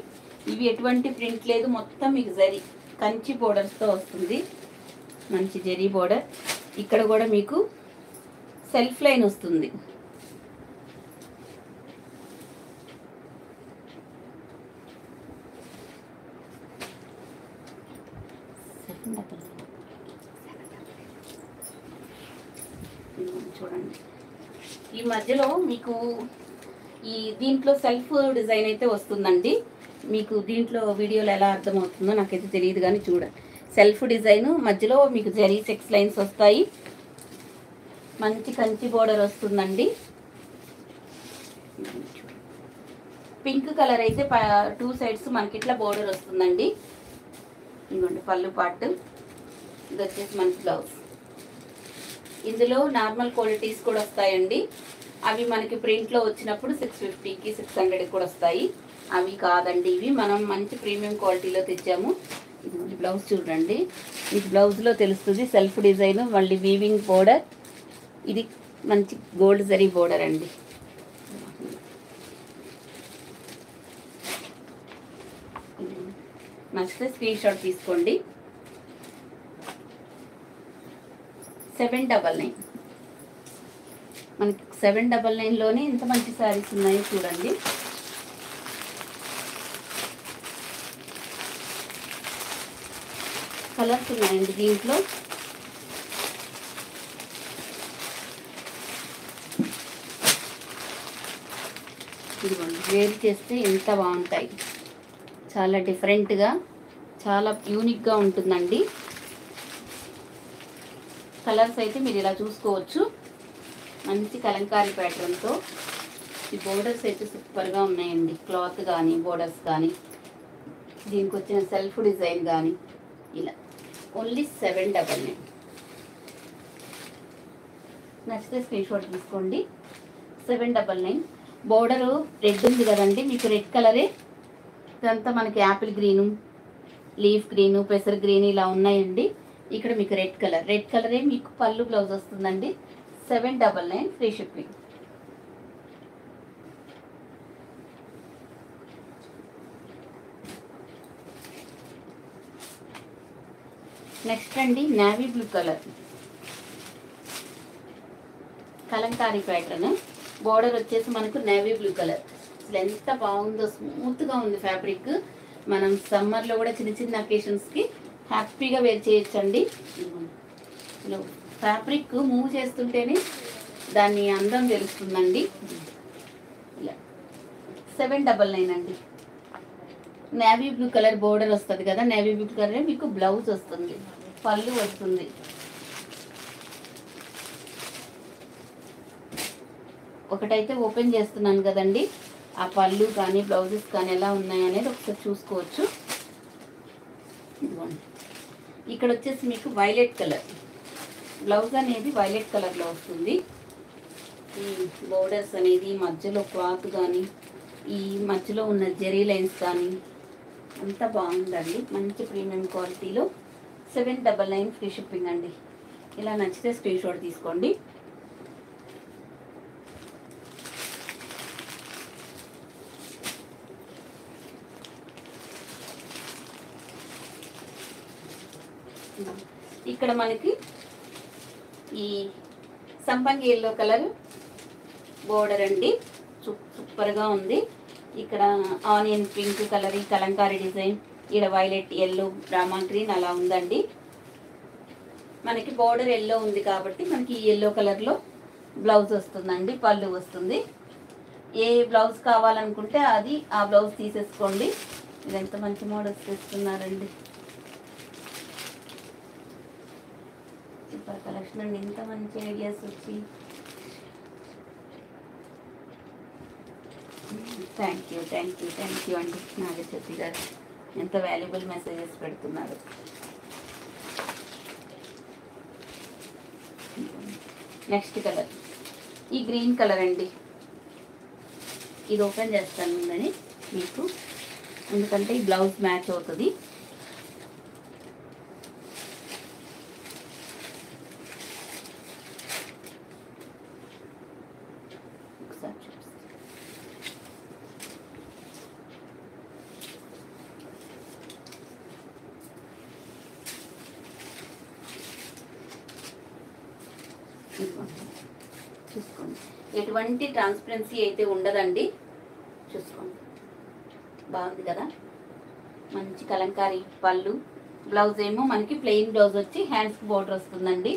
ఇవి ఎటువంటి ప్రింట్ లేదు, మొత్తం మీకు జరీ కంచి బోర్డర్స్తో వస్తుంది. మంచి జరీ బోర్డర్. ఇక్కడ కూడా మీకు సెల్ఫ్ లైన్ వస్తుంది. చూడండి, ఈ మధ్యలో మీకు ఈ దీంట్లో సెల్ఫ్ డిజైన్ అయితే వస్తుందండి. మీకు దీంట్లో వీడియోలో ఎలా అర్థమవుతుందో నాకైతే తెలియదు, కానీ చూడండి సెల్ఫ్ డిజైన్ మధ్యలో మీకు జరీ చెక్స్ లైన్స్ వస్తాయి. మంచి కంచి బోర్డర్ వస్తుందండి. పింక్ కలర్ అయితే టూ సైడ్స్ మనకి ఇట్లా బోర్డర్ వస్తుందండి. ఇదిగోండి పళ్ళు పార్ట్. ఇది వచ్చేసి మనకి బ్లౌజ్. ఇందులో నార్మల్ క్వాలిటీస్ కూడా వస్తాయండి. అవి మనకి ప్రింట్లో వచ్చినప్పుడు 650కి 600కి కూడా వస్తాయి. అవి కాదండి, ఇవి మనం మంచి ప్రీమియం క్వాలిటీలో తెచ్చాము. ఇది బ్లౌజ్ చూడండి, మీకు బ్లౌజ్లో తెలుస్తుంది సెల్ఫ్ డిజైన్, మళ్ళీ వీవింగ్ బోర్డర్. ఇది మంచి గోల్డ్ జరీ బోర్డర్ అండి. నచ్చితే స్క్రీన్ షాట్ తీసుకోండి. 799. మనకి 799లోనే ఇంత మంచి శారీస్ ఉన్నాయో చూడండి. కలర్స్ ఉన్నాయండి దీంట్లో. ఇదిగోండి, వేర్ చేస్తే ఎంత బాగుంటాయి. చాలా డిఫరెంట్గా, చాలా యూనిక్గా ఉంటుందండి. కలర్స్ అయితే మీరు ఇలా చూసుకోవచ్చు. మంచి కలంకారీ ప్యాటర్న్తో ఈ బోర్డర్స్ అయితే సూపర్గా ఉన్నాయండి. క్లాత్ కానీ, బోర్డర్స్ కానీ, దీనికి వచ్చిన సెల్ఫ్ డిజైన్ కానీ ఇలా. ఓన్లీ 799. నచ్చితే స్క్రీన్ షాట్ తీసుకోండి. 799. బోర్డరు రెడ్ ఉంది కదండి, మీకు రెడ్ కలరే. ఇదంతా మనకి యాపిల్ గ్రీను, లీఫ్ గ్రీను, పెసర్ గ్రీన్ ఇలా ఉన్నాయండి. ఇక్కడ మీకు రెడ్ కలర్, రెడ్ కలరే మీకు పళ్ళు బ్లౌజ్ వస్తుందండి. 799 ఫ్రీ షిప్పింగ్. నెక్స్ట్ అండి navy blue colour Kalamkari pattern. Border వచ్చేసి మనకు నేవీ బ్లూ కలర్. అసలు ఎంత బాగుందో, స్మూత్గా ఉంది ఫ్యాబ్రిక్. మనం సమ్మర్లో కూడా చిన్న చిన్న అకేషన్స్కి హ్యాపీగా వేర్ చేయొచ్చండి. ఫ్యాబ్రిక్ మూవ్ చేస్తుంటేనే దాన్ని అందం తెలుస్తుందండి. ఇలా 799 అండి. నేవీ బ్లూ కలర్ బోర్డర్ వస్తుంది కదా, నేవీ బ్లూ కలర్ మీకు బ్లౌజ్ వస్తుంది, పళ్ళు వస్తుంది. ఒకటైతే ఓపెన్ చేస్తున్నాను కదండి, ఆ పళ్ళు కానీ బ్లౌజెస్ కానీ ఎలా ఉన్నాయి అనేది ఒకసారి చూసుకోవచ్చు. ఇదిగోండి, ఇక్కడ వచ్చేసి మీకు వైలెట్ కలర్ బ్లౌజ్ అనేది వైలెట్ కలర్లో వస్తుంది. ఈ బోర్డర్స్ అనేది మధ్యలో క్లాత్ కానీ, ఈ మధ్యలో ఉన్న జెరీ లైన్స్ కానీ అంతా బాగుందండి. మంచి ప్రీమియం క్వాలిటీలో 799 ఫ్రీ షిప్పింగ్ అండి. ఇలా నచ్చితే స్క్రీన్ షాట్ తీసుకోండి. ఇక్కడ మనకి ఈ సంపంగి ఎల్లో కలర్ బోర్డర్ అండి, సూపర్గా ఉంది. ఇక్కడ ఆనియన్ పింక్ కలర్ ఈ కలంకారీ డిజైన్, ఇక్కడ వైలెట్, ఎల్లో, రామా గ్రీన్ అలా ఉందండి. మనకి బోర్డర్ ఎల్లో ఉంది కాబట్టి మనకి ఈ ఎల్లో కలర్లో బ్లౌజ్ వస్తుందండి, పళ్ళు వస్తుంది. ఏ బ్లౌజ్ కావాలనుకుంటే అది ఆ బ్లౌజ్ తీసేసుకోండి. ఇది ఎంత మంచి మోడల్స్ తెస్తున్నారండి. సూపర్ కలెక్షన్ అండి, ఇంత మంచి ఐడియాస్ వచ్చి. థ్యాంక్ యూ అండి నాగజ్యోతి గారు, ఎంత వాల్యుబుల్ మెసేజెస్ పెడుతున్నారు. నెక్స్ట్ కలర్ ఈ గ్రీన్ కలర్ అండి. ఇది ఓపెన్ చేస్తాను ముందని మీకు, ఎందుకంటే ఈ బ్లౌజ్ మ్యాచ్ అవుతుంది. చూసుకోండి, ఎటువంటి ట్రాన్స్పరెన్సీ అయితే ఉండదండి. చూసుకోండి, బాగుంది కదా, మంచి కలంకారీ పళ్ళు. బ్లౌజ్ ఏమో మనకి ప్లెయిన్ బ్లౌజ్ వచ్చి హ్యాండ్స్కి బోర్డర్ వస్తుందండి.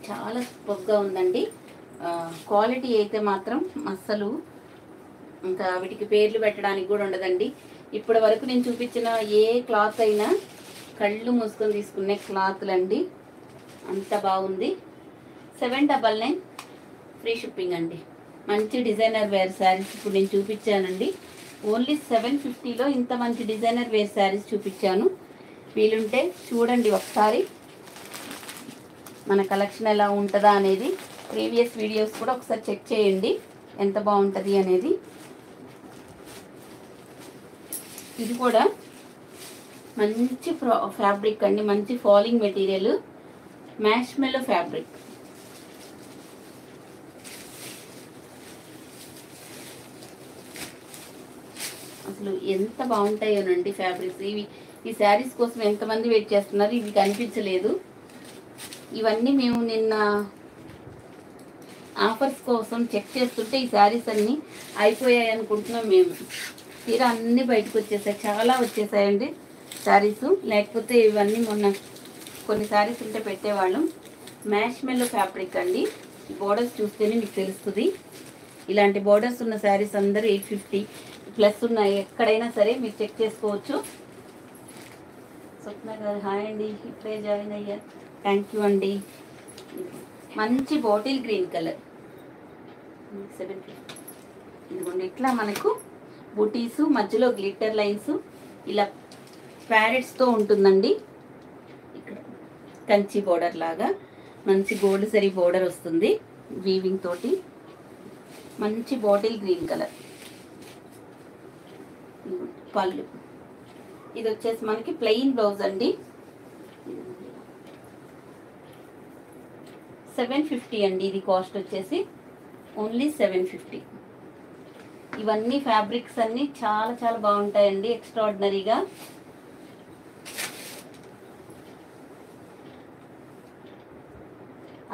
చాలా సూపర్గా ఉందండి. క్వాలిటీ అయితే మాత్రం అస్సలు ఇంకా వీటికి పేర్లు పెట్టడానికి కూడా ఉండదండి. ఇప్పటి వరకు నేను చూపించిన ఏ క్లాత్ అయినా కళ్ళు మూసుకొని తీసుకునే క్లాత్లు అండి, అంత బాగుంది. 799 ఫ్రీ షిప్పింగ్ అండి. మంచి డిజైనర్ వేర్ శారీస్ ఇప్పుడు నేను చూపించానండి. ఓన్లీ 750లో ఇంత మంచి డిజైనర్ వేర్ శారీస్ చూపించాను. వీలుంటే చూడండి ఒకసారి, మన కలెక్షన్ ఎలా ఉంటుందా అనేది. ప్రీవియస్ వీడియోస్ కూడా ఒకసారి చెక్ చేయండి ఎంత బాగుంటుంది అనేది. ఇది కూడా మంచి ఫ్యాబ్రిక్ అండి, మంచి ఫాలింగ్ మెటీరియల్, మ్యాష్ మెల్లో ఫ్యాబ్రిక్. అసలు ఎంత బాగుంటాయోనండి ఫ్యాబ్రిక్స్. ఈ శారీస్ కోసం ఎంతమంది వెయిట్ చేస్తున్నారు, ఇవి కనిపించలేదు. ఇవన్నీ మేము నిన్న ఆఫర్స్ కోసం చెక్ చేస్తుంటే ఈ శారీస్ అన్నీ అయిపోయాయి అనుకుంటున్నాం మేము. తీరా అన్నీ బయటకు వచ్చేసాయి, చాలా వచ్చేసాయండి శారీస్. లేకపోతే ఇవన్నీ మొన్న కొన్ని శారీస్ ఉంటే పెట్టేవాళ్ళం. మ్యాష్ మెల్లో ఫ్యాబ్రిక్ అండి. బోర్డర్స్ చూస్తేనే మీకు తెలుస్తుంది. ఇలాంటి బోర్డర్స్ ఉన్న శారీస్ అందరూ 850 ప్లస్ ఉన్నాయి. ఎక్కడైనా సరే మీరు చెక్ చేసుకోవచ్చు. స్వప్న గారు హాయ్ అండి, ఇప్పుడే జాయిన్ అయ్యారు, థ్యాంక్ యూ అండి. మంచి బాటిల్ గ్రీన్ కలర్ 750. ఇదిగోండి, ఇట్లా మనకు బూటీసు, మధ్యలో గ్లిట్టర్ లైన్స్, ఇలా ప్యారెట్స్తో ఉంటుందండి. ఇక్కడ కంచి బోర్డర్ లాగా మంచి గోల్డ్ సరీ బోర్డర్ వస్తుంది వీవింగ్ తోటి. మంచి బాటిల్ గ్రీన్ కలర్ పళ్ళు. ఇది వచ్చేసి మనకి ప్లెయిన్ బ్లౌజ్ అండి. 750 అండి ఇది కాస్ట్ వచ్చేసి, ఓన్లీ 750. ఇవన్నీ ఫ్యాబ్రిక్స్ అన్నీ చాలా చాలా బాగుంటాయండి, ఎక్స్ట్రాడినరీగా.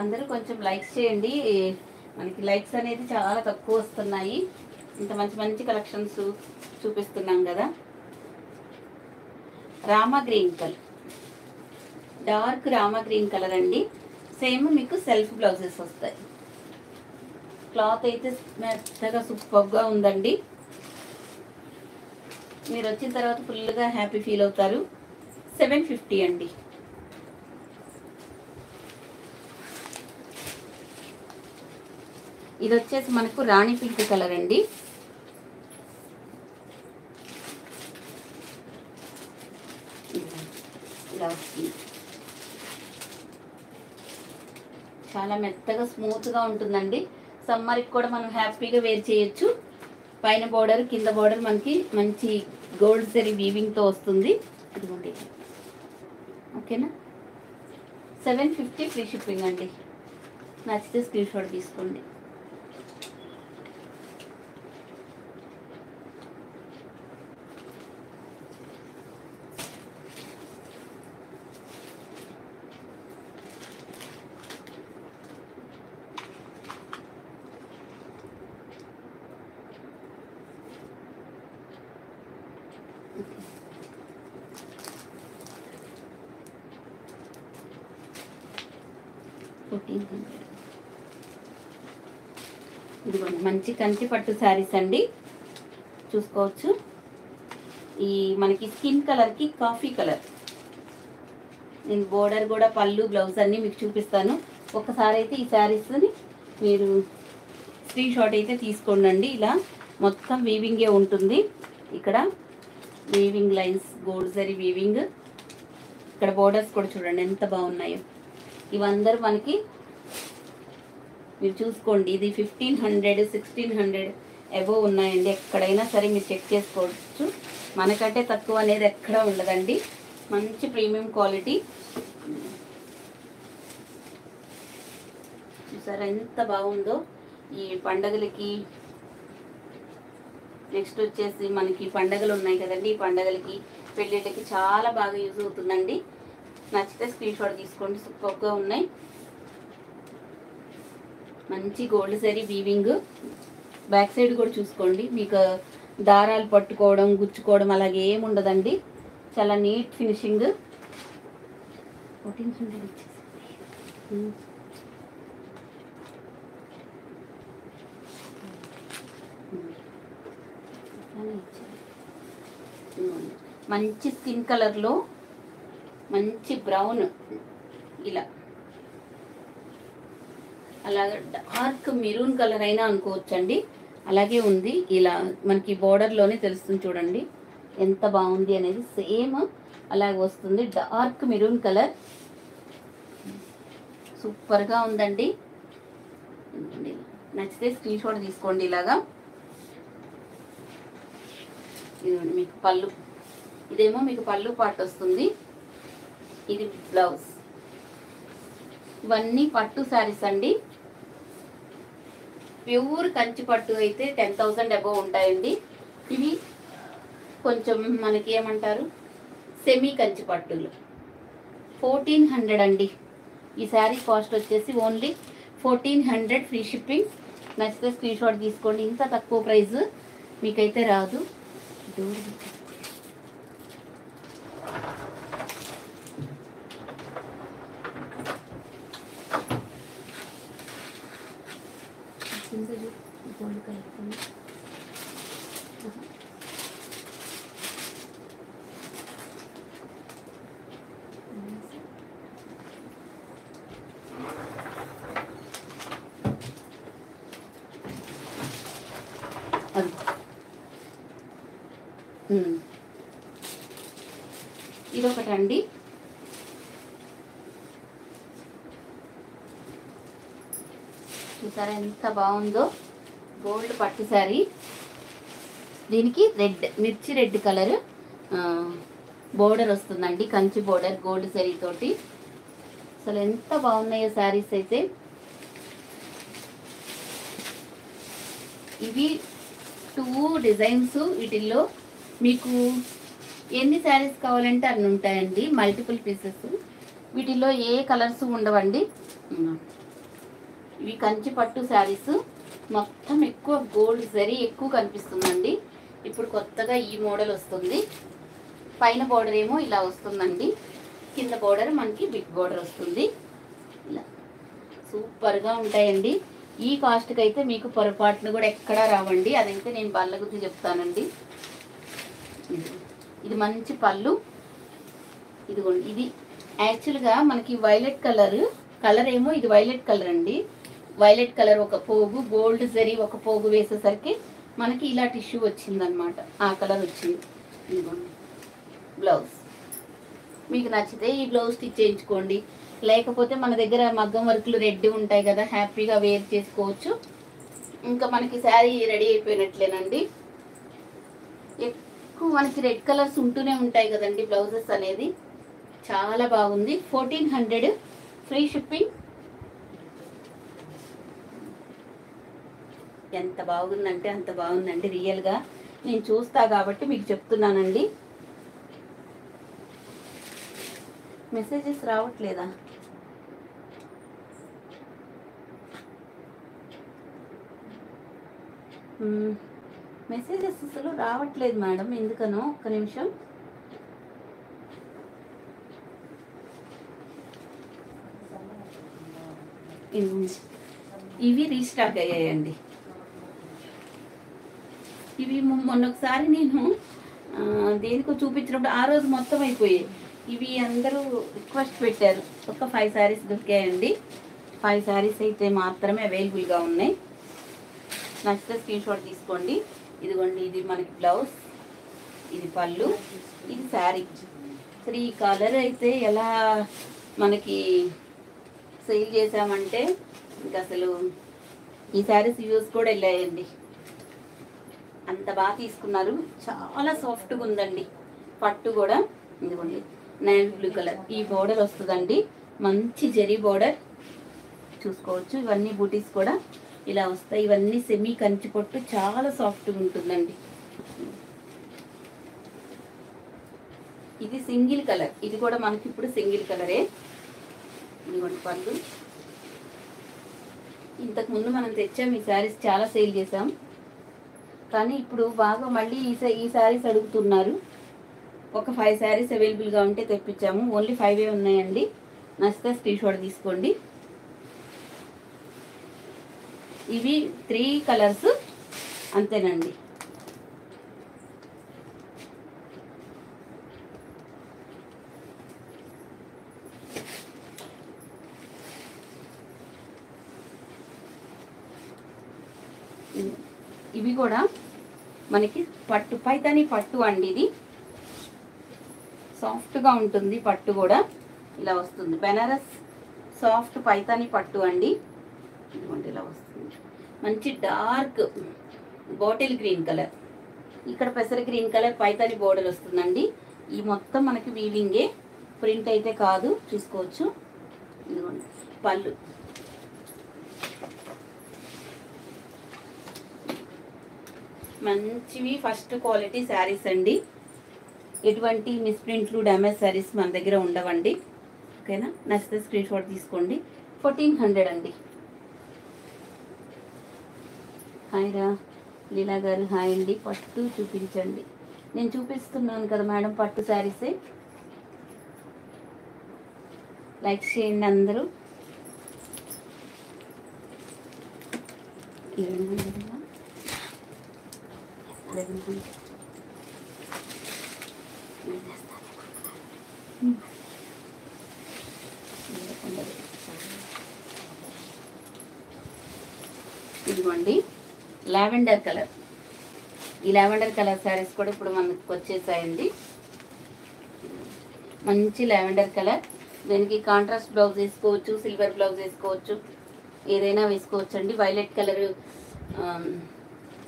అందరూ కొంచెం లైక్స్ చేయండి, మనకి లైక్స్ అనేది చాలా తక్కువ వస్తున్నాయి. ఇంత మంచి మంచి కలెక్షన్స్ చూపిస్తున్నాం కదా. Rama green colour, dark Rama green colour అండి. సేమ్ మీకు సెల్ఫ్ బ్లౌజెస్ వస్తాయి. క్లాత్ అయితే మెత్తగా సూపర్గా ఉందండి. మీరు వచ్చిన తర్వాత ఫుల్గా హ్యాపీ ఫీల్ అవుతారు. 750 అండి. ఇది వచ్చేసి మనకు రాణి పింక్ కలర్ అండి. చాలా మెత్తగా స్మూత్గా ఉంటుందండి. సమ్మర్కి కూడా మనం హ్యాపీగా వేర్ చేయొచ్చు. పైన బోర్డర్, కింద బోర్డర్ మనకి మంచి గోల్డ్ జరీ వీవింగ్తో వస్తుంది. ఇదిగోండి, ఓకేనా. 750 ఫ్రీ షిప్పింగ్ అండి. నచ్చితే స్క్రీన్ షాట్ తీసుకోండి. ఇదిగోండి, మంచి కంచి పట్టు శారీస్ అండి, చూసుకోవచ్చు. ఈ మనకి స్కిన్ కలర్కి కాఫీ కలర్ నేను బోర్డర్ కూడా పళ్ళు బ్లౌజ్ అన్నీ మీకు చూపిస్తాను. ఒక్కసారి అయితే ఈ శారీస్ని మీరు స్క్రీన్ షాట్ అయితే తీసుకోండి. ఇలా మొత్తం వీవింగే ఉంటుంది. ఇక్కడ weaving lines, gold zari weaving. ఇక్కడ బోర్డర్స్ కూడా చూడండి ఎంత బాగున్నాయో. ఇవందరూ మనకి మీరు చూసుకోండి, ఇది 1500, 1600 అబోవ్ ఉన్నాయండి. ఎక్కడైనా సరే మీరు చెక్ చేసుకోవచ్చు. మనకంటే తక్కువ అనేది ఎక్కడ ఉండదండి. మంచి ప్రీమియం క్వాలిటీ. చూసారా ఎంత బాగుందో ఈ పండగలకి. నెక్స్ట్ వచ్చేసి మనకి పండగలు ఉన్నాయి కదండి, ఈ పండగలకి పెళ్ళిళ్ళకి చాలా బాగా యూజ్ అవుతుందండి. నచ్చితే స్క్రీన్ షాట్ తీసుకోండి. సూపర్గా ఉన్నాయి. మంచి gold zari weaving. Back side కూడా చూసుకోండి, మీకు దారాలు పట్టుకోవడం గుచ్చుకోవడం అలాగే ఏమి ఉండదండి. చాలా నీట్ ఫినిషింగ్. 1400 ఇచ్చేసి మంచి స్కిన్ కలర్లో మంచి బ్రౌన్, ఇలా అలాగే డార్క్ మెరూన్ కలర్ అయినా అనుకోవచ్చండి. అలాగే ఉంది. ఇలా మనకి బోర్డర్లోనే తెలుస్తుంది చూడండి ఎంత బాగుంది అనేది. సేమ్ అలాగే వస్తుంది. డార్క్ మెరూన్ కలర్ సూపర్గా ఉందండి. నచ్చితే స్క్రీన్ షాట్ తీసుకోండి. ఇలాగా ఇదిగోండి మీకు పళ్ళు. ఇదేమో మీకు పళ్ళు పార్ట్ వస్తుంది. ఇది బ్లౌజ్. ఇవన్నీ పట్టు శారీస్ అండి. ప్యూర్ కంచి పట్టు అయితే 10,000 అబోవ్ ఉంటాయండి. ఇవి కొంచెం మనకి ఏమంటారు సెమీ కంచి పట్టులు 1400 అండి. ఈ శారీ కాస్ట్ వచ్చేసి ఓన్లీ 1400 ఫ్రీ షిప్పింగ్. నచ్చితే స్క్రీన్ షాట్ తీసుకోండి. ఇంత తక్కువ ప్రైస్ మీకైతే రాదు. గోల్డ్ కలర్ ఇదొకటండి. చూసారా ఎంత బాగుందో గోల్డ్ పట్టు శారీ. దీనికి రెడ్, మిర్చి రెడ్ కలర్ బోర్డర్ వస్తుందండి. కంచి బోర్డర్ గోల్డ్ శారీ తోటి. అసలు ఎంత బాగున్నాయో శారీస్ అయితే. ఇవి 2 డిజైన్స్. వీటిల్లో మీకు ఎన్ని శారీస్ కావాలంటే అన్ని ఉంటాయండి. Multiple pieces. వీటిల్లో ఏ కలర్స్ ఉండవండి. ఇవి కంచి పట్టు శారీస్. మొత్తం ఎక్కువ గోల్డ్ జరీ ఎక్కువ కనిపిస్తుందండి. ఇప్పుడు కొత్తగా ఈ మోడల్ వస్తుంది. పైన బోర్డర్ ఏమో ఇలా వస్తుందండి. కింద బోర్డర్ మనకి బిగ్ బోర్డర్ వస్తుంది. ఇలా సూపర్గా ఉంటాయండి. ఈ కాస్ట్కి అయితే మీకు పొరపాటును కూడా ఎక్కడా రావండి. అదైతే నేను బల్ల గురించి చెప్తానండి. ఇది మంచి పళ్ళు. ఇదిగోండి, ఇది యాక్చువల్గా మనకి వైలెట్ కలర్ ఏమో ఇది వైలెట్ కలర్ అండి. వైలెట్ కలర్ ఒక పోగు, గోల్డ్ జరీ ఒక పోగు వేసేసరికి మనకి ఇలా టిష్యూ వచ్చిందనమాట. ఆ కలర్ వచ్చింది. ఇదిగోండి బ్లౌజ్. మీకు నచ్చితే ఈ బ్లౌజ్ స్టిచ్ చేయించుకోండి. లేకపోతే మన దగ్గర మగ్గం వర్కులు రెడ్ ఉంటాయి కదా, హ్యాపీగా వేర్ చేసుకోవచ్చు. ఇంకా మనకి శారీ రెడీ అయిపోయినట్లేనండి. ఎక్కువ మనకి రెడ్ కలర్స్ ఉంటూనే ఉంటాయి కదండి బ్లౌజెస్ అనేది. చాలా బాగుంది. 1400 ఫ్రీ షిప్పింగ్. ఎంత బాగుందంటే అంత బాగుందండి. రియల్గా నేను చూస్తా కాబట్టి మీకు చెప్తున్నానండి. మెసేజెస్ రావట్లేదా? మెసేజెస్ అసలు రావట్లేదు మేడం, ఎందుకనో. ఒక్క నిమిషం. ఇవి రీస్టాక్ అయ్యాయండి. ఇవి మొన్న ఒకసారి నేను దేనికో చూపించినప్పుడు ఆ రోజు మొత్తం అయిపోయాయి. ఇవి అందరూ రిక్వెస్ట్ పెట్టారు. ఒక 5 శారీస్ దొరికాయండి. 5 శారీస్ అయితే మాత్రమే అవైలబుల్గా ఉన్నాయి. నచ్చితే స్క్రీన్ షాట్ తీసుకోండి. ఇదిగోండి, ఇది మనకి బ్లౌజ్, ఇది పళ్ళు, ఇది శారీ. 3 కలర్ అయితే ఎలా మనకి సేల్ చేసామంటే ఇంకా అసలు ఈ శారీస్ యూస్ కూడా వెళ్ళాయండి. అంత బాగా తీసుకున్నారు. చాలా సాఫ్ట్గా ఉందండి. పట్టు కూడా ఇదిగోండి నేవీ బ్లూ కలర్. ఈ బోర్డర్ వస్తుందండి, మంచి జరీ బోర్డర్ చూసుకోవచ్చు. ఇవన్నీ బూటీస్ కూడా ఇలా వస్తాయి. ఇవన్నీ సెమీ కంచి పట్టు, చాలా సాఫ్ట్గా ఉంటుందండి. ఇది సింగిల్ కలర్, ఇది కూడా మనకి ఇప్పుడు సింగిల్ కలరే. ఇదిగోండి పళ్ళు. ఇంతకుముందు మనం తెచ్చాం ఈ శారీస్, చాలా సేల్ చేసాం. కానీ ఇప్పుడు బాగా మళ్ళీ ఈ శారీస్ అడుగుతున్నారు. ఒక 5 శారీస్ అవైలబుల్గా ఉంటే తెప్పించాము. ఓన్లీ 5 ఉన్నాయండి. నచ్చితే స్క్రీన్ షాట్ తీసుకోండి. ఇవి 3 కలర్స్ అంతేనండి. ఇవి కూడా మనకి పట్టు, పైతాని పట్టు అండి. ఇది సాఫ్ట్గా ఉంటుంది. పట్టు కూడా ఇలా వస్తుంది. బెనారస్ సాఫ్ట్ పైతాని పట్టు అండి. ఇదిగోండి ఇలా వస్తుంది. మంచి డార్క్ బాటిల్ గ్రీన్ కలర్, ఇక్కడ పెసర గ్రీన్ కలర్ పైతాని బోర్డర్ వస్తుందండి. ఈ మొత్తం మనకి వీవింగే, ప్రింట్ అయితే కాదు, చూసుకోవచ్చు. ఇదిగోండి పళ్ళు. మంచివి ఫస్ట్ క్వాలిటీ శారీస్ అండి. ఎటువంటి మిస్ప్రింట్లు, డ్యామేజ్ శారీస్ మన దగ్గర ఉండవండి. ఓకేనా? నచ్చితే స్క్రీన్ షాట్ తీసుకోండి. 1400 అండి. హాయ్ రా లీలా గారు, హాయ్ అండి. పట్టు చూపించండి. నేను చూపిస్తున్నాను కదా మేడం పట్టు శారీసే. లైక్ చేయండి అందరూ. ఇదిగోండి లావెండర్ కలర్. ఈ లావెండర్ కలర్ శారీస్ కూడా ఇప్పుడు మనకు వచ్చేసాయండి. మంచి లావెండర్ కలర్. దీనికి కాంట్రాస్ట్ బ్లౌజ్ వేసుకోవచ్చు, సిల్వర్ బ్లౌజ్ వేసుకోవచ్చు, ఏదైనా వేసుకోవచ్చు అండి. వైలెట్ కలర్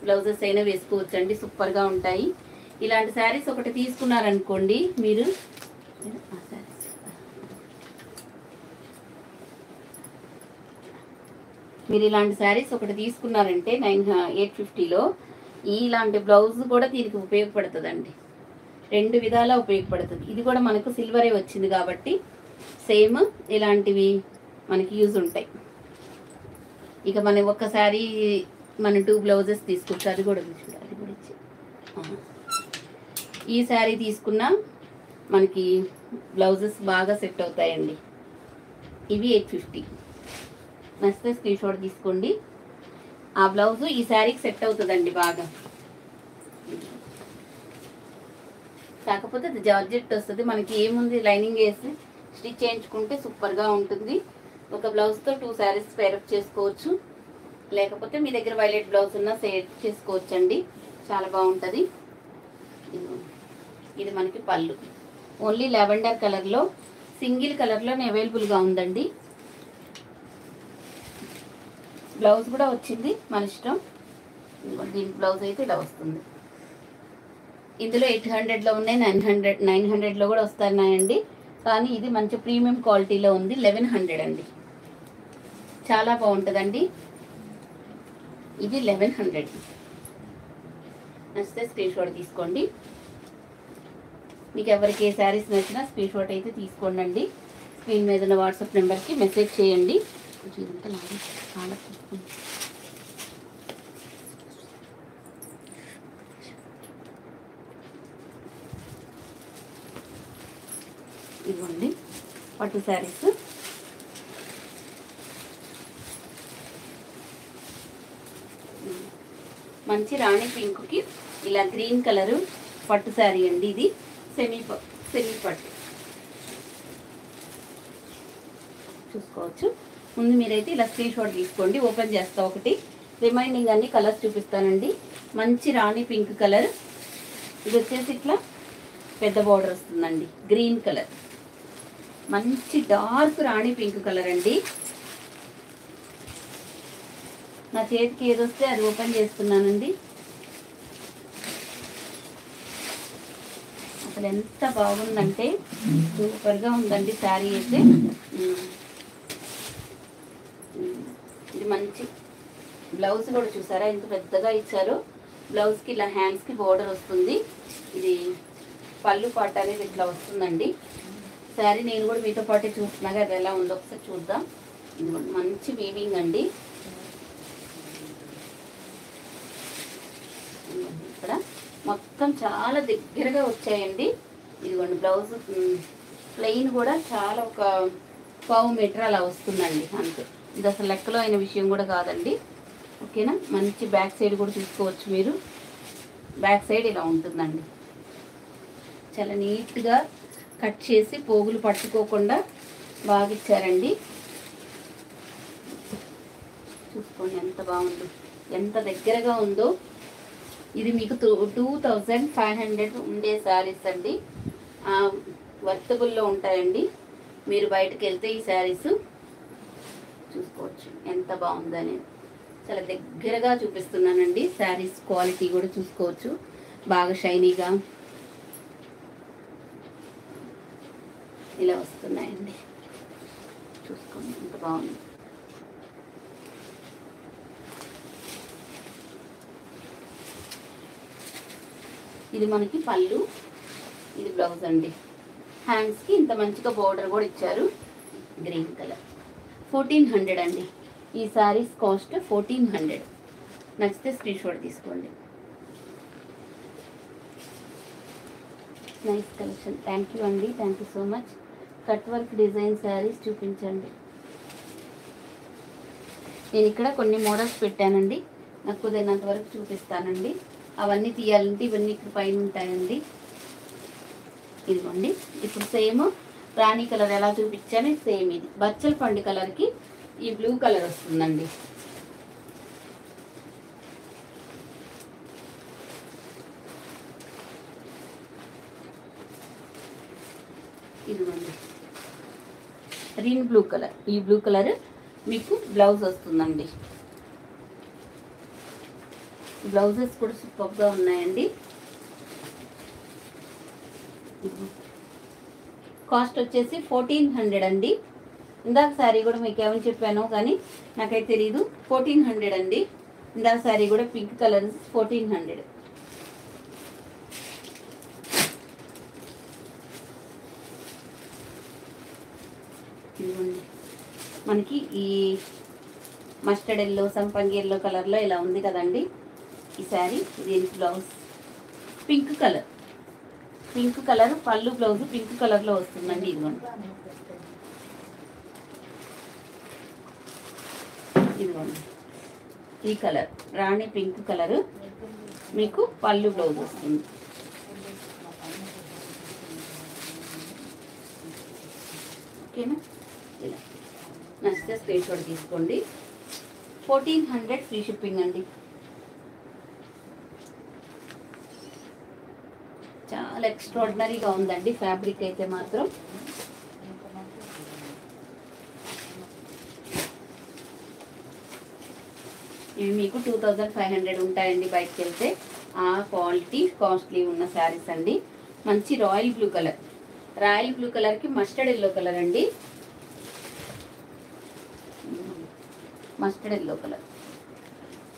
బ్లౌజెస్ అయినా వేసుకోవచ్చు అండి. సూపర్గా ఉంటాయి. ఇలాంటి శారీస్ ఒకటి తీసుకున్నారనుకోండి మీరు, ఇలాంటి శారీస్ ఒకటి తీసుకున్నారంటే 850లో ఇలాంటి బ్లౌజ్ కూడా దీనికి ఉపయోగపడుతుందండి. 2 విధాలా ఉపయోగపడుతుంది. ఇది కూడా మనకు సిల్వరే వచ్చింది కాబట్టి సేమ్ ఇలాంటివి మనకి యూజ్ ఉంటాయి. ఇక మనం ఒక్కసారి మనం 2 బ్లౌజెస్ తీసుకోవచ్చు. అది కూడా ఇచ్చి ఈ శారీ తీసుకున్నా మనకి బ్లౌజెస్ బాగా సెట్ అవుతాయండి. ఇవి 850. నచ్చితే స్క్రీన్ షాట్ తీసుకోండి. ఆ బ్లౌజ్ ఈ శారీకి సెట్ అవుతుందండి బాగా. కాకపోతే అది జార్జెట్ వస్తుంది. మనకి ఏముంది, లైనింగ్ వేసి స్టిచ్ చేయించుకుంటే సూపర్గా ఉంటుంది. ఒక బ్లౌజ్తో 2 శారీస్ పేరప్ చేసుకోవచ్చు. లేకపోతే మీ దగ్గర వైలెట్ బ్లౌజ్ ఉన్న సెట్ చేసుకోవచ్చు అండి. చాలా బాగుంటుంది. ఇది మనకి పళ్ళు. ఓన్లీ లావెండర్ కలర్లో, సింగిల్ కలర్లోనే అవైలబుల్గా ఉందండి. బ్లౌజ్ కూడా వచ్చింది, మన ఇష్టం. దీని బ్లౌజ్ అయితే ఇలా వస్తుంది. ఇందులో 800లో ఉన్నాయి, 900లో కూడా వస్తున్నాయండి. కానీ ఇది మంచి ప్రీమియం క్వాలిటీలో ఉంది. 1100 అండి. చాలా బాగుంటుందండి. ఇది 1100. నచ్చితే స్క్రీన్ షాట్ తీసుకోండి. మీకు ఎవరికి ఏ శారీస్ నచ్చినా స్క్రీన్ షాట్ అయితే తీసుకోండి అండి. స్క్రీన్ మీద ఉన్న వాట్సాప్ నెంబర్కి మెసేజ్ చేయండి. ఇవ్వండి పట్టు శారీస్. మంచి రాణి పింక్కి ఇలా గ్రీన్ కలరు పట్టు శారీ అండి. ఇది సెమీ పట్టు. చూసుకోవచ్చు. ముందు మీరైతే ఇలా స్క్రీన్ షాట్ తీసుకోండి. ఓపెన్ చేస్తా ఒకటి, రిమైనింగ్ అన్ని కలర్స్ చూపిస్తానండి. మంచి రాణి పింక్ కలర్, ఇది వచ్చేసి ఇట్లా పెద్ద బార్డర్ వస్తుందండి. గ్రీన్ కలర్, మంచి డార్క్ రాణి పింక్ కలర్ అండి. నా చేతికి ఏదొస్తే అది ఓపెన్ చేస్తున్నానండి. అసలు ఎంత బాగుందంటే సూపర్గా ఉందండి శారీ అయితే. ఇది మంచి బ్లౌజ్ కూడా చూసారా ఎంత పెద్దగా ఇచ్చారో. బ్లౌజ్కి ఇలా హ్యాండ్స్కి బోర్డర్ వస్తుంది. ఇది పళ్ళు పాట అనేది ఇట్లా వస్తుందండి. శారీ నేను కూడా మీతో పాటే చూస్తున్నాగా, అది ఎలా ఉందో ఒకసారి చూద్దాం. ఇది మంచి వీవింగ్ అండి. ఇక్కడ మొత్తం చాలా దగ్గరగా వచ్చాయండి. ఇదిగోండి బ్లౌజ్ ప్లెయిన్ కూడా చాలా ఒక 1/4 మీటర్ అలా వస్తుందండి అంతే. ఇది అసలు లెక్కలో అయిన విషయం కూడా కాదండి. ఓకేనా, మంచి బ్యాక్ సైడ్ కూడా చూసుకోవచ్చు మీరు. బ్యాక్ సైడ్ ఇలా ఉంటుందండి. చాలా నీట్గా కట్ చేసి పోగులు పట్టుకోకుండా బాగా ఇచ్చారండి. చూసుకోండి ఎంత బాగుందో, ఎంత దగ్గరగా ఉందో. ఇది మీకు 2500 ఉండే శారీస్ అండి. వర్తబుల్లో ఉంటాయండి. మీరు బయటకు వెళ్తే ఈ శారీస్ చూసుకోవచ్చు ఎంత బాగుందని. చాలా దగ్గరగా చూపిస్తున్నానండి. శారీస్ క్వాలిటీ కూడా చూసుకోవచ్చు, బాగా షైనీగా ఇలా వస్తున్నాయండి. చూసుకోండి ఎంత బాగుంది. ఇది మనకి పళ్ళు, ఇది బ్లౌజ్ అండి. హ్యాండ్స్కి ఇంత మంచిగా బోర్డర్ కూడా ఇచ్చారు. గ్రీన్ కలర్ 1400 అండి. ఈ శారీస్ కాస్ట్ 1400. నచ్చితే స్క్రీన్ షాట్ తీసుకోండి. Nice collection. థ్యాంక్ యూ అండి, thank you so much. Cut work design saris చూపించండి. నేను ఇక్కడ కొన్ని మోడల్స్ పెట్టానండి, నాకు కుదిరినంత వరకు చూపిస్తానండి. అవన్నీ తీయాలంటే ఇవన్నీ ఇక్కడ పైన ఉంటాయండి. ఇదిగోండి ఇప్పుడు సేమ్ రాణి కలర్ ఎలా చూపించాను సేమ్ ఇది బచ్చల పండు కలర్కి ఈ బ్లూ కలర్ వస్తుందండి. ఇదిగోండి గ్రీన్ బ్లూ కలర్, ఈ బ్లూ కలర్ మీకు బ్లౌజ్ వస్తుందండి. బ్లౌజెస్ కూడా సూపర్గా ఉన్నాయండి. కాస్ట్ వచ్చేసి 1400 అండి. ఇందాక శారీ కూడా మీకు ఏమని చెప్పానో కానీ నాకైతే తెలీదు. 1400 అండి. ఇందాక శారీ కూడా పింక్ కలర్ 1400. ఇదిగోండి మనకి ఈ మస్టర్డ్ ఎల్లో, సంపంగి ఎల్లో కలర్లో ఇలా ఉంది కదండి ఈ శారీ. దీని blouse pink colour, pink colour పళ్ళు, బ్లౌజ్ పింక్ కలర్లో వస్తుందండి. ఇదిగోండి ఇదిగోండి ఈ కలర్ రాణి పింక్ కలర్ మీకు పళ్ళు బ్లౌజ్ వస్తుంది. ఓకేనా, ఇలా నచ్చితే స్క్రీన్ షాట్ తీసుకోండి. 1400 ఫ్రీ షిప్పింగ్ అండి. చాలా ఎక్స్ట్రాడినరీగా ఉందండి ఫ్యాబ్రిక్ అయితే మాత్రం. ఇవి మీకు 2500 ఉంటాయండి బయటకు వెళ్తే. ఆ క్వాలిటీ కాస్ట్లీ ఉన్న శారీస్ అండి. మంచి royal blue colour, royal blue కలర్కి మస్టర్డ్ ఎల్లో కలర్ అండి. మస్టర్డ్ ఎల్లో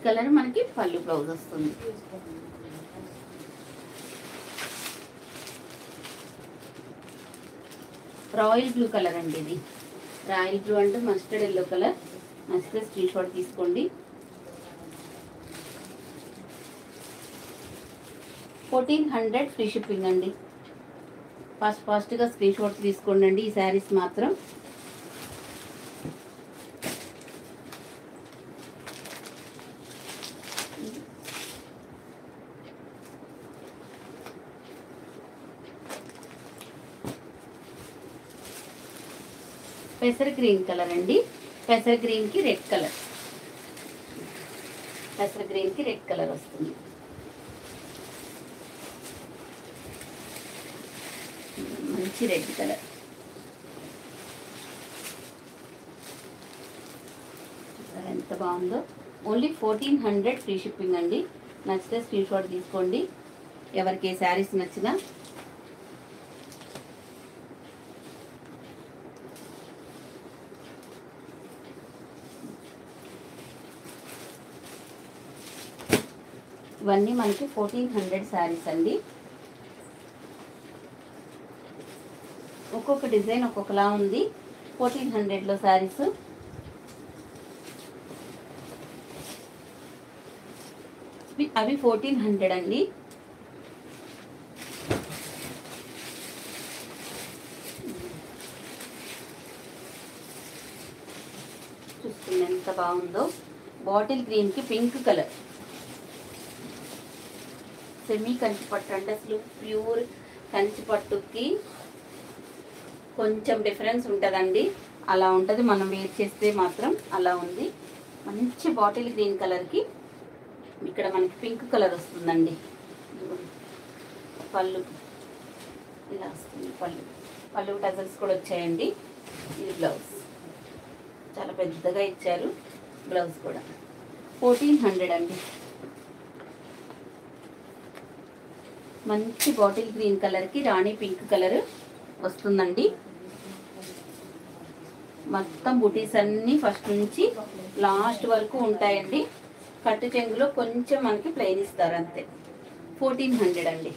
కలర్ మనకి పళ్ళు బ్లౌజ్ వస్తుంది. రాయల్ బ్లూ కలర్ అండి. ఇది రాయల్ బ్లూ అంటే మస్టర్డ్ ఎల్లో కలర్. నచ్చితే స్క్రీన్ షాట్ తీసుకోండి. 1400 ఫ్రీ షిప్పింగ్ అండి. ఫాస్ట్గా స్క్రీన్ షాట్ తీసుకోండి ఈ శారీస్ మాత్రం. పెసర గ్రీన్ కలర్ అండి. పెసర గ్రీన్కి రెడ్ కలర్, పెసర గ్రీన్కి రెడ్ కలర్ వస్తుంది. మంచి రెడ్ కలర్. ఎంత బాగుందో. ఓన్లీ 1400 ఫ్రీ షిప్పింగ్ అండి. నచ్చితే స్క్రీన్ షాట్ తీసుకోండి. ఎవరికి శారీస్ నచ్చినా. ఇవన్నీ మనకి 1400 శారీస్ అండి. ఒక్కొక్క డిజైన్ ఒక్కొక్కలా ఉంది. 1400లో శారీస్. అవి 1400 అండి. చూస్తుంది ఎంత బాగుందో. బాటిల్ గ్రీన్కి పింక్ కలర్. సెమీ కంచిపట్టు అంటే అసలు ప్యూర్ కంచిపట్టుకి కొంచెం డిఫరెన్స్ ఉంటుందండి. అలా ఉంటుంది. మనం వేర్ చేస్తే మాత్రం అలా ఉంది. మంచి బాటిల్ గ్రీన్ కలర్కి ఇక్కడ మనకి పింక్ కలర్ వస్తుందండి. పళ్ళు ఇలా వస్తుంది. పళ్ళు టజల్స్ కూడా వచ్చాయండి. ఇది బ్లౌజ్ చాలా పెద్దగా ఇచ్చారు. బ్లౌజ్ కూడా 1400 అండి. మంచి బాటిల్ గ్రీన్ కలర్కి రాణి పింక్ కలర్ వస్తుందండి. మొత్తం బుటీస్ అన్నీ ఫస్ట్ నుంచి లాస్ట్ వరకు ఉంటాయండి. కట్టు చెంగులో కొంచెం మనకి ప్లెయిన్ ఇస్తారు అంతే. 1400 అండి.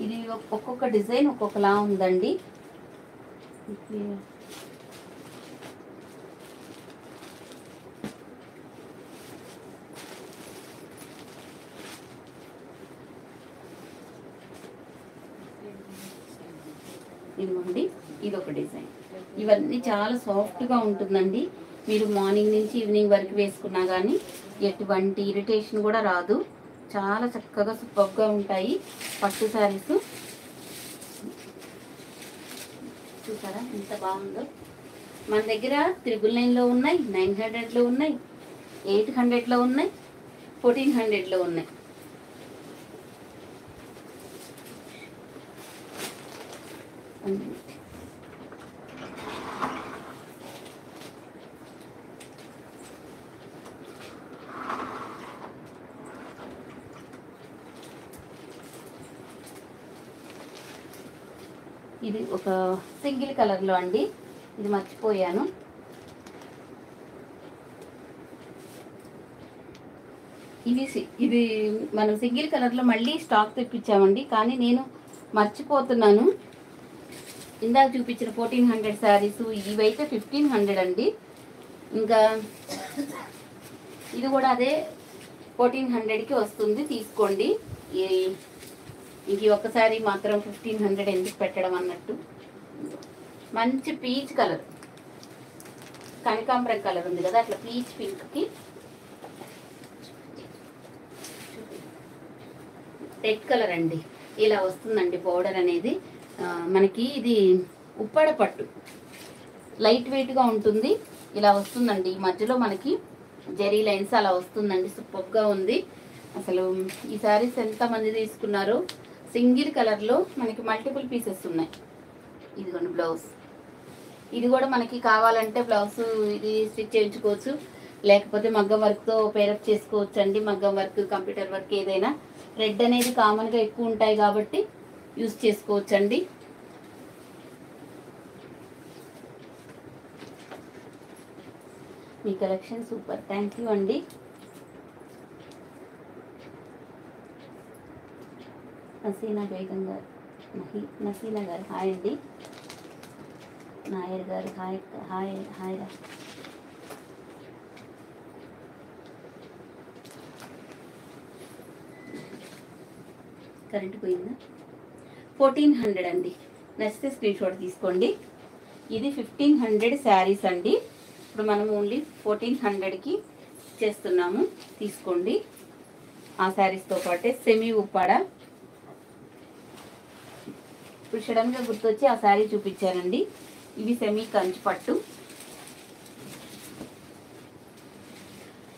ఇది ఒక్కొక్క డిజైన్ ఒక్కొక్కలా ఉందండి. ఇదిగోండి, ఇది ఒక డిజైన్. ఇవన్నీ చాలా సాఫ్ట్గా ఉంటుందండి. మీరు మార్నింగ్ నుంచి ఈవినింగ్ వరకు వేసుకున్నా కానీ ఎటువంటి ఇరిటేషన్ కూడా రాదు. చాలా చక్కగా సూపర్గా ఉంటాయి పట్టు శారీస్. చూసారా ఎంత బాగుందో. మన దగ్గర 999లో ఉన్నాయి, 900లో ఉన్నాయి, 800లో ఉన్నాయి, 1400లో ఉన్నాయి. ఇది ఒక సింగిల్ కలర్లో అండి. ఇది మర్చిపోయాను. ఇది మనం సింగిల్ కలర్లో మళ్ళీ స్టాక్ తెప్పించామండి. కానీ నేను మర్చిపోతున్నాను. ఇందాక చూపించిన 1400 శారీస్ ఇవైతే 1500 అండి. ఇంకా ఇది కూడా అదే 1400కి వస్తుంది. తీసుకోండి. ఇంక ఒక్కసారి మాత్రం 1500 ఎందుకు పెట్టడం అన్నట్టు. మంచి పీచ్ కలర్, కనకాంబరం కలర్ ఉంది కదా, అట్లా పీచ్ పింక్కి రెడ్ కలర్ అండి. ఇలా వస్తుందండి పౌడర్ అనేది. మనకి ఇది ఉప్పాడ పట్టు, లైట్ వెయిట్గా ఉంటుంది. ఇలా వస్తుందండి. ఈ మధ్యలో మనకి జెరీ లైన్స్ అలా వస్తుందండి. సూపర్గా ఉంది అసలు. ఈ శారీస్ ఎంతమంది తీసుకున్నారో. సింగిల్ కలర్లో మనకి మల్టిపుల్ పీసెస్ ఉన్నాయి. ఇదిగోండి బ్లౌజ్. ఇది కూడా మనకి కావాలంటే బ్లౌజ్ ఇది స్టిచ్ చేయించుకోవచ్చు, లేకపోతే మగ్గం వర్క్తో పేరప్ చేసుకోవచ్చు అండి. మగ్గం వర్క్, కంప్యూటర్ వర్క్ ఏదైనా. రెడ్ అనేది కామన్గా ఎక్కువ ఉంటాయి కాబట్టి యూజ్ చేసుకోవచ్చండి. మీ కలెక్షన్ సూపర్. థ్యాంక్ యూ అండి. నసీనా బేగం గారు, నసీనా గారు హాయ్ అండి. నాయర్ గారు హాయ్ హాయ్ హాయ్ రా. కరెంట్ పోయిందా? 1400 అండి. నచ్చితే స్క్రీన్ షాట్ తీసుకోండి. ఇది 1500 శారీస్ అండి. ఇప్పుడు మనం ఓన్లీ 1400కి చేస్తున్నాము. తీసుకోండి. ఆ శారీస్తో పాటే సెమీ ఉప్పాడ. ఇప్పుడు సడన్గా గుర్తొచ్చి ఆ శారీ చూపించానండి. ఇవి సెమీ కంచి పట్టు.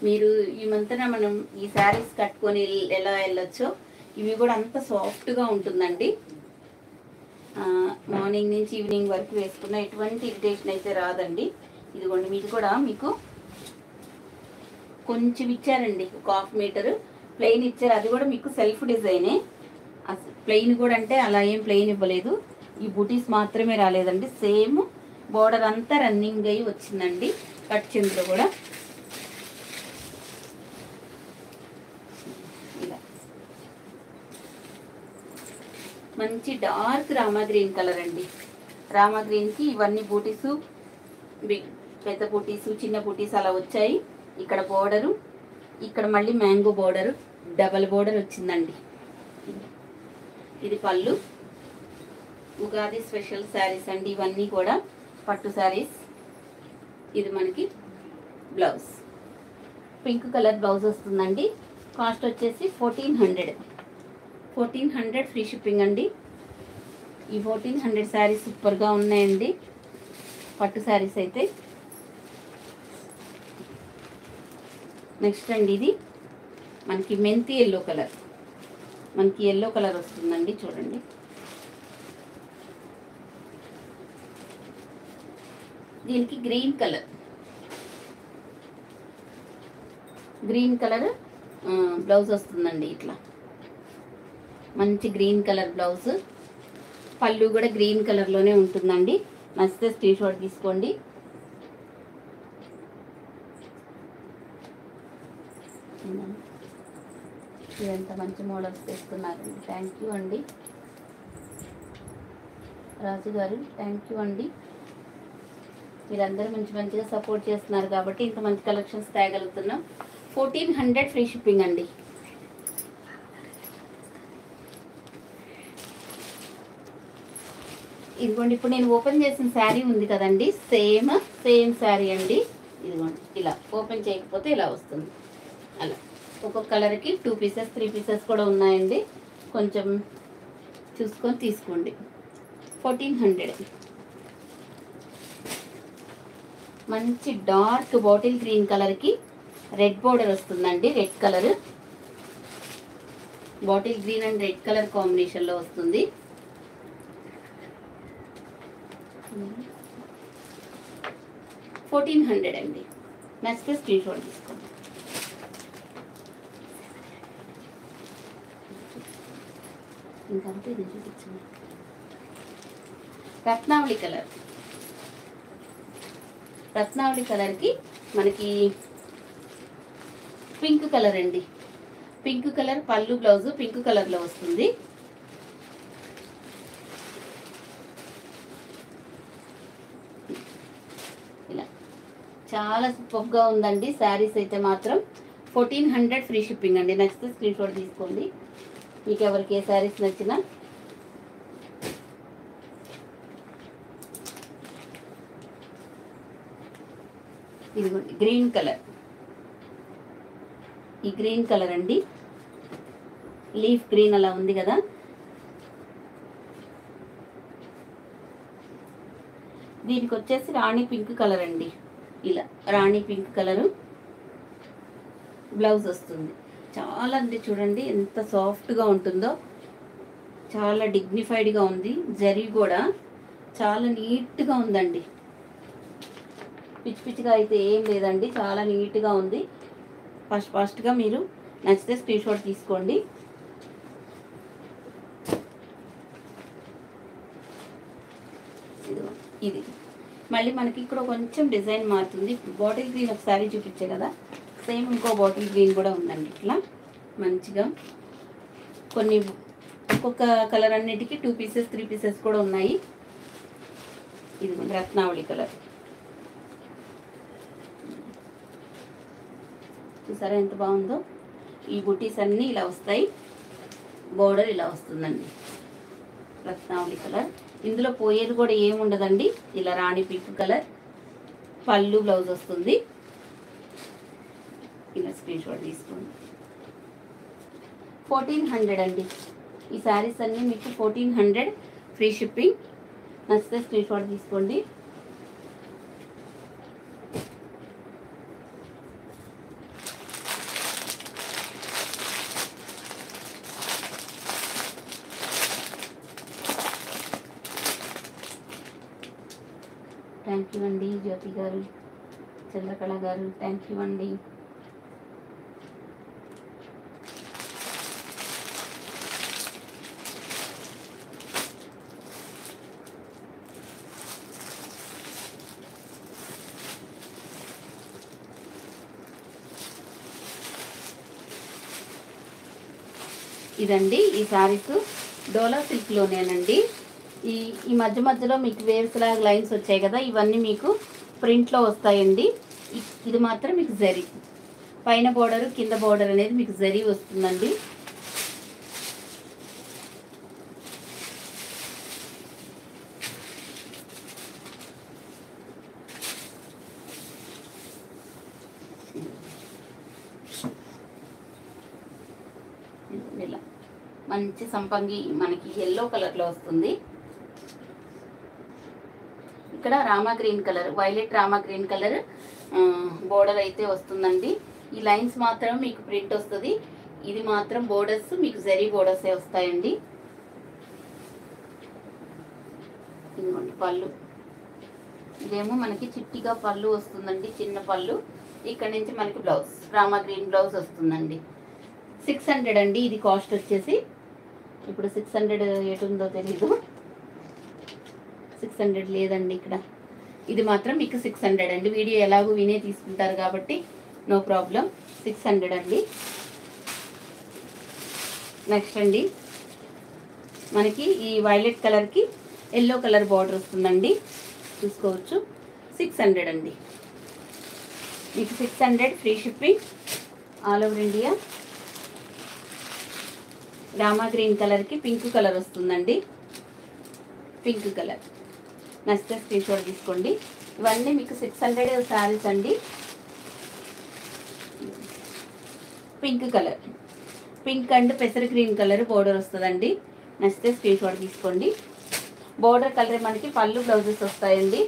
మీరు ఈ మంతన మనం ఈ శారీస్ కట్టుకొని ఎలా వెళ్ళొచ్చో ఇవి కూడా అంత సాఫ్ట్గా ఉంటుందండి. మార్నింగ్ నుంచి ఈవినింగ్ వరకు వేసుకున్న ఎటువంటి ఇరిటేషన్ అయితే రాదండి. ఇదిగోండి, మీది కూడా మీకు కొంచెం ఇచ్చారండి, 1/2 మీటరు ప్లెయిన్ ఇచ్చారు. అది కూడా మీకు సెల్ఫ్ డిజైనే. ప్లెయిన్ కూడా అంటే అలా ఏం ప్లెయిన్ ఇవ్వలేదు. ఈ బూటీస్ మాత్రమే రాలేదండి. సేమ్ బోర్డర్ అంతా రన్నింగ్ అయ్యి వచ్చిందండి. కట్ చిందులో కూడా ఇలా మంచి డార్క్ రామా గ్రీన్ కలర్ అండి. రామా గ్రీన్కి ఇవన్నీ బూటీసు, పెద్ద బూటీసు, చిన్న బూటీస్ అలా వచ్చాయి. ఇక్కడ బోర్డరు, ఇక్కడ మళ్ళీ మ్యాంగో బోర్డరు, డబల్ బోర్డర్ వచ్చిందండి. ఇది పళ్ళు. ఉగాది స్పెషల్ శారీస్ అండి ఇవన్నీ కూడా, పట్టు శారీస్. ఇది మనకి బ్లౌజ్, పింక్ కలర్ బ్లౌజ్ వస్తుందండి. కాస్ట్ వచ్చేసి 1400. 1400 ఫ్రీ షిప్పింగ్ అండి. ఈ 1400 శారీస్ సూపర్గా ఉన్నాయండి, పట్టు శారీస్ అయితే. నెక్స్ట్ అండి, ఇది మనకి మెంతి ఎల్లో కలర్. మనకి ఎల్లో కలర్ వస్తుందండి, చూడండి. దీనికి గ్రీన్ కలర్ బ్లౌజ్ వస్తుందండి. ఇట్లా మంచి గ్రీన్ కలర్ బ్లౌజ్. పళ్ళు కూడా గ్రీన్ కలర్లోనే ఉంటుందండి. నచ్చితే స్క్రీన్ షాట్ తీసుకోండి. ఇదంతా మంచి మోడల్స్ తెస్తున్నారండి. థ్యాంక్ యూ అండి రాజు గారు, థ్యాంక్ యూ అండి. మీరందరూ మంచిగా సపోర్ట్ చేస్తున్నారు కాబట్టి ఇంత మంచి కలెక్షన్స్ తేగలుగుతున్నాం. 1400 ఫ్రీ షిప్పింగ్ అండి. ఇదిగోండి, ఇప్పుడు నేను ఓపెన్ చేసిన శారీ ఉంది కదండి, సేమ్ శారీ అండి. ఇదిగోండి, ఇలా ఓపెన్ చేయకపోతే ఇలా వస్తుంది. అలా ఒక్కొక్క కలర్కి 2 పీసెస్ 3 పీసెస్ కూడా ఉన్నాయండి. కొంచెం చూసుకొని తీసుకోండి. 1400. మంచి డార్క్ బాటిల్ గ్రీన్ కలర్కి రెడ్ బోర్డర్ వస్తుందండి. Red colour, bottle green and red colour కాంబినేషన్లో వస్తుంది. $1400 అండి. నచ్చితే స్క్రీన్ షాట్ తీసుకోండి. ఇంకంతే, ఇది చూపించండి. రత్నావళి కలర్కి మనకి పింక్ కలర్ అండి. పింక్ కలర్ పళ్ళు, బ్లౌజ్ పింక్ కలర్లో వస్తుంది. ఇలా చాలా సూపర్గా ఉందండి శారీస్ అయితే మాత్రం. 1400 ఫ్రీ షిప్పింగ్ అండి. నచ్చితే స్క్రీన్ షాట్ తీసుకోండి. మీకు ఎవరికి ఏ శారీస్ నచ్చినా. ఇదిగోండి, గ్రీన్ కలర్. ఈ గ్రీన్ కలర్ అండి, లీఫ్ గ్రీన్ అలా ఉంది కదా. దీనికి వచ్చేసి రాణి పింక్ కలర్ అండి. ఇలా రాణి పింక్ కలరు బ్లౌజ్ వస్తుంది. చాలా అండి, చూడండి ఎంత సాఫ్ట్గా ఉంటుందో. చాలా డిగ్నిఫైడ్గా ఉంది. జరీ కూడా చాలా నీట్గా ఉందండి. పిచ్చి పిచ్చిగా అయితే ఏం లేదండి, చాలా నీట్గా ఉంది. ఫాస్ట్గా మీరు నచ్చితే స్క్రీన్ షాట్ తీసుకోండి. ఇది మళ్ళీ మనకి ఇక్కడ కొంచెం డిజైన్ మారుతుంది. బాటిల్ గ్రీన్ ఒకసారి చూపించే కదా, సేమ్ ఇంకో బాటిల్ గ్రీన్ కూడా ఉందండి. ఇట్లా మంచిగా కొన్ని ఒక్కొక్క కలర్ అన్నిటికీ 2 పీసెస్ 3 పీసెస్ కూడా ఉన్నాయి. ఇది రత్నావళి కలర్ చూసారా ఎంత బాగుందో. ఈ బుటీస్ అన్నీ ఇలా వస్తాయి, బోర్డర్ ఇలా వస్తుందండి. రత్నావళి కలర్. ఇందులో పోయేది కూడా ఏముండదండి. ఇలా రాణి పింక్ కలర్ పళ్ళు, బ్లౌజ్ వస్తుంది. ఇలా స్క్రీన్ షాట్ తీసుకోండి. 1400 అండి. ఈ శారీస్ అన్నీ మీకు 1400 ఫ్రీ షిప్పింగ్. నచ్చితే స్క్రీన్ షాట్ తీసుకోండి. థ్యాంక్ యూ అండి జ్యోతి గారు, చంద్రకళ గారు, థ్యాంక్ యూ అండి. ఇదండి ఈ శారీస్ డోలా సిల్క్లోనేనండి. ఈ మధ్య మధ్యలో మీకు వేవ్స్ లాగా లైన్స్ వచ్చాయి కదా, ఇవన్నీ మీకు ప్రింట్లో వస్తాయండి. ఇది మాత్రం మీకు జరీ, పైన బోర్డర్ కింద బోర్డర్ అనేది మీకు జరీ వస్తుందండి. ఇలా మంచి సంపంగి మనకి ఎల్లో కలర్లో వస్తుంది. ఇక్కడ Rama green colour, violet Rama green colour border అయితే వస్తుందండి. ఈ లైన్స్ మాత్రం మీకు ప్రింట్ వస్తుంది. ఇది మాత్రం బోర్డర్స్ మీకు జరీ బోర్డర్సే వస్తాయండి. ఇదిగోండి పళ్ళు, ఇదేమో మనకి చిట్టిగా పళ్ళు వస్తుందండి, చిన్న పళ్ళు. ఇక్కడ నుంచి మనకి బ్లౌజ్ రామా గ్రీన్ బ్లౌజ్ వస్తుందండి. 600 అండి ఇది కాస్ట్ వచ్చేసి. ఇప్పుడు 600 ఎటుందో తెలీదు, 600 లేదండి ఇక్కడ. ఇది మాత్రం మీకు 600 అండి. వీడియో ఎలాగో వినే తీసుకుంటారు కాబట్టి నో ప్రాబ్లం. 600 అండి. నెక్స్ట్ అండి మనకి ఈ వైలెట్ కలర్కి ఎల్లో కలర్ బార్డర్ వస్తుందండి, చూసుకోవచ్చు. 600 అండి మీకు. 600 free shipping all over India. Rama green కలర్కి పింక్ కలర్ వస్తుందండి, పింక్ కలర్. నచ్చితే స్క్రీన్ షాట్ తీసుకోండి. ఇవన్నీ మీకు 600 శారీస్ అండి. పింక్ కలర్, పింక్ అండ్ పెసర గ్రీన్ కలర్ బోర్డర్ వస్తుందండి. నచ్చితే స్క్రీన్ షాట్ తీసుకోండి. బోర్డర్ కలర్ మనకి పళ్ళు బ్లౌజెస్ వస్తాయండి.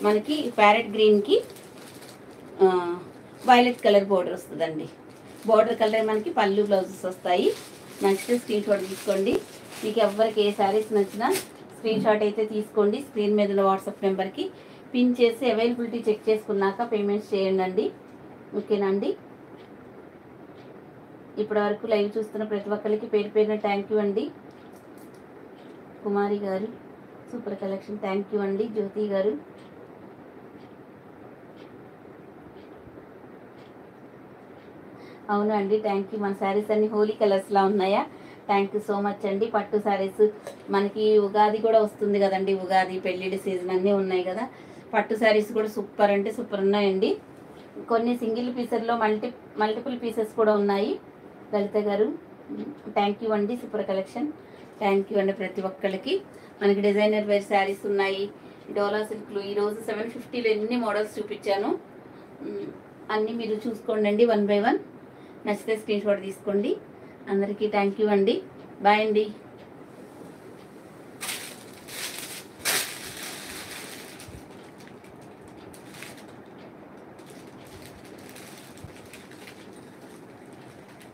మనకి ప్యారెట్ గ్రీన్కి వైలెట్ కలర్ బోర్డర్ వస్తుందండి. బోర్డర్ కలర్ మనకి పళ్ళు బ్లౌజెస్ వస్తాయి. నచ్చితే స్క్రీన్ షాట్ తీసుకోండి. మీకు ఎవరికి ఏ శారీస్ నచ్చినా స్క్రీన్ షాట్ అయితే తీసుకోండి. స్క్రీన్ మీద ఉన్న వాట్సాప్ నెంబర్కి పిన్ చేసి అవైలబిలిటీ చెక్ చేసుకున్నాక పేమెంట్స్ చేయండి. ఓకేనా అండి? ఇప్పటివరకు లైవ్ చూస్తున్న ప్రతి ఒక్కరికి పేరు పేరున థ్యాంక్ యూ అండి. కుమారి గారు సూపర్ కలెక్షన్, థ్యాంక్ యూ అండి. జ్యోతి గారు, అవును అండి, థ్యాంక్ యూ. మన శారీస్ అన్ని హోలీ కలర్స్లా ఉన్నాయా? థ్యాంక్ యూ సో మచ్ అండి. పట్టు శారీస్ మనకి ఉగాది కూడా వస్తుంది కదండి, ఉగాది పెళ్ళిళ్ళ సీజన్ అన్నీ ఉన్నాయి కదా. పట్టు శారీస్ కూడా సూపర్ అంటే సూపర్ ఉన్నాయండి. కొన్ని సింగిల్ పీసెస్లో మల్టిపుల్ పీసెస్ కూడా ఉన్నాయి. లలిత గారు థ్యాంక్ యూ అండి. సూపర్ కలెక్షన్, థ్యాంక్ యూ అండి ప్రతి ఒక్కరికి. మనకి డిజైనర్ వేర్ శారీస్ ఉన్నాయి. డోలా సిల్క్లు ఈరోజు 750లో ఎన్ని మోడల్స్ చూపించాను, అన్నీ మీరు చూసుకోండి 1 by 1. నచ్చితే స్క్రీన్ షాట్ తీసుకోండి. అందరికీ థ్యాంక్ యూ అండి. బాయ్ అండి.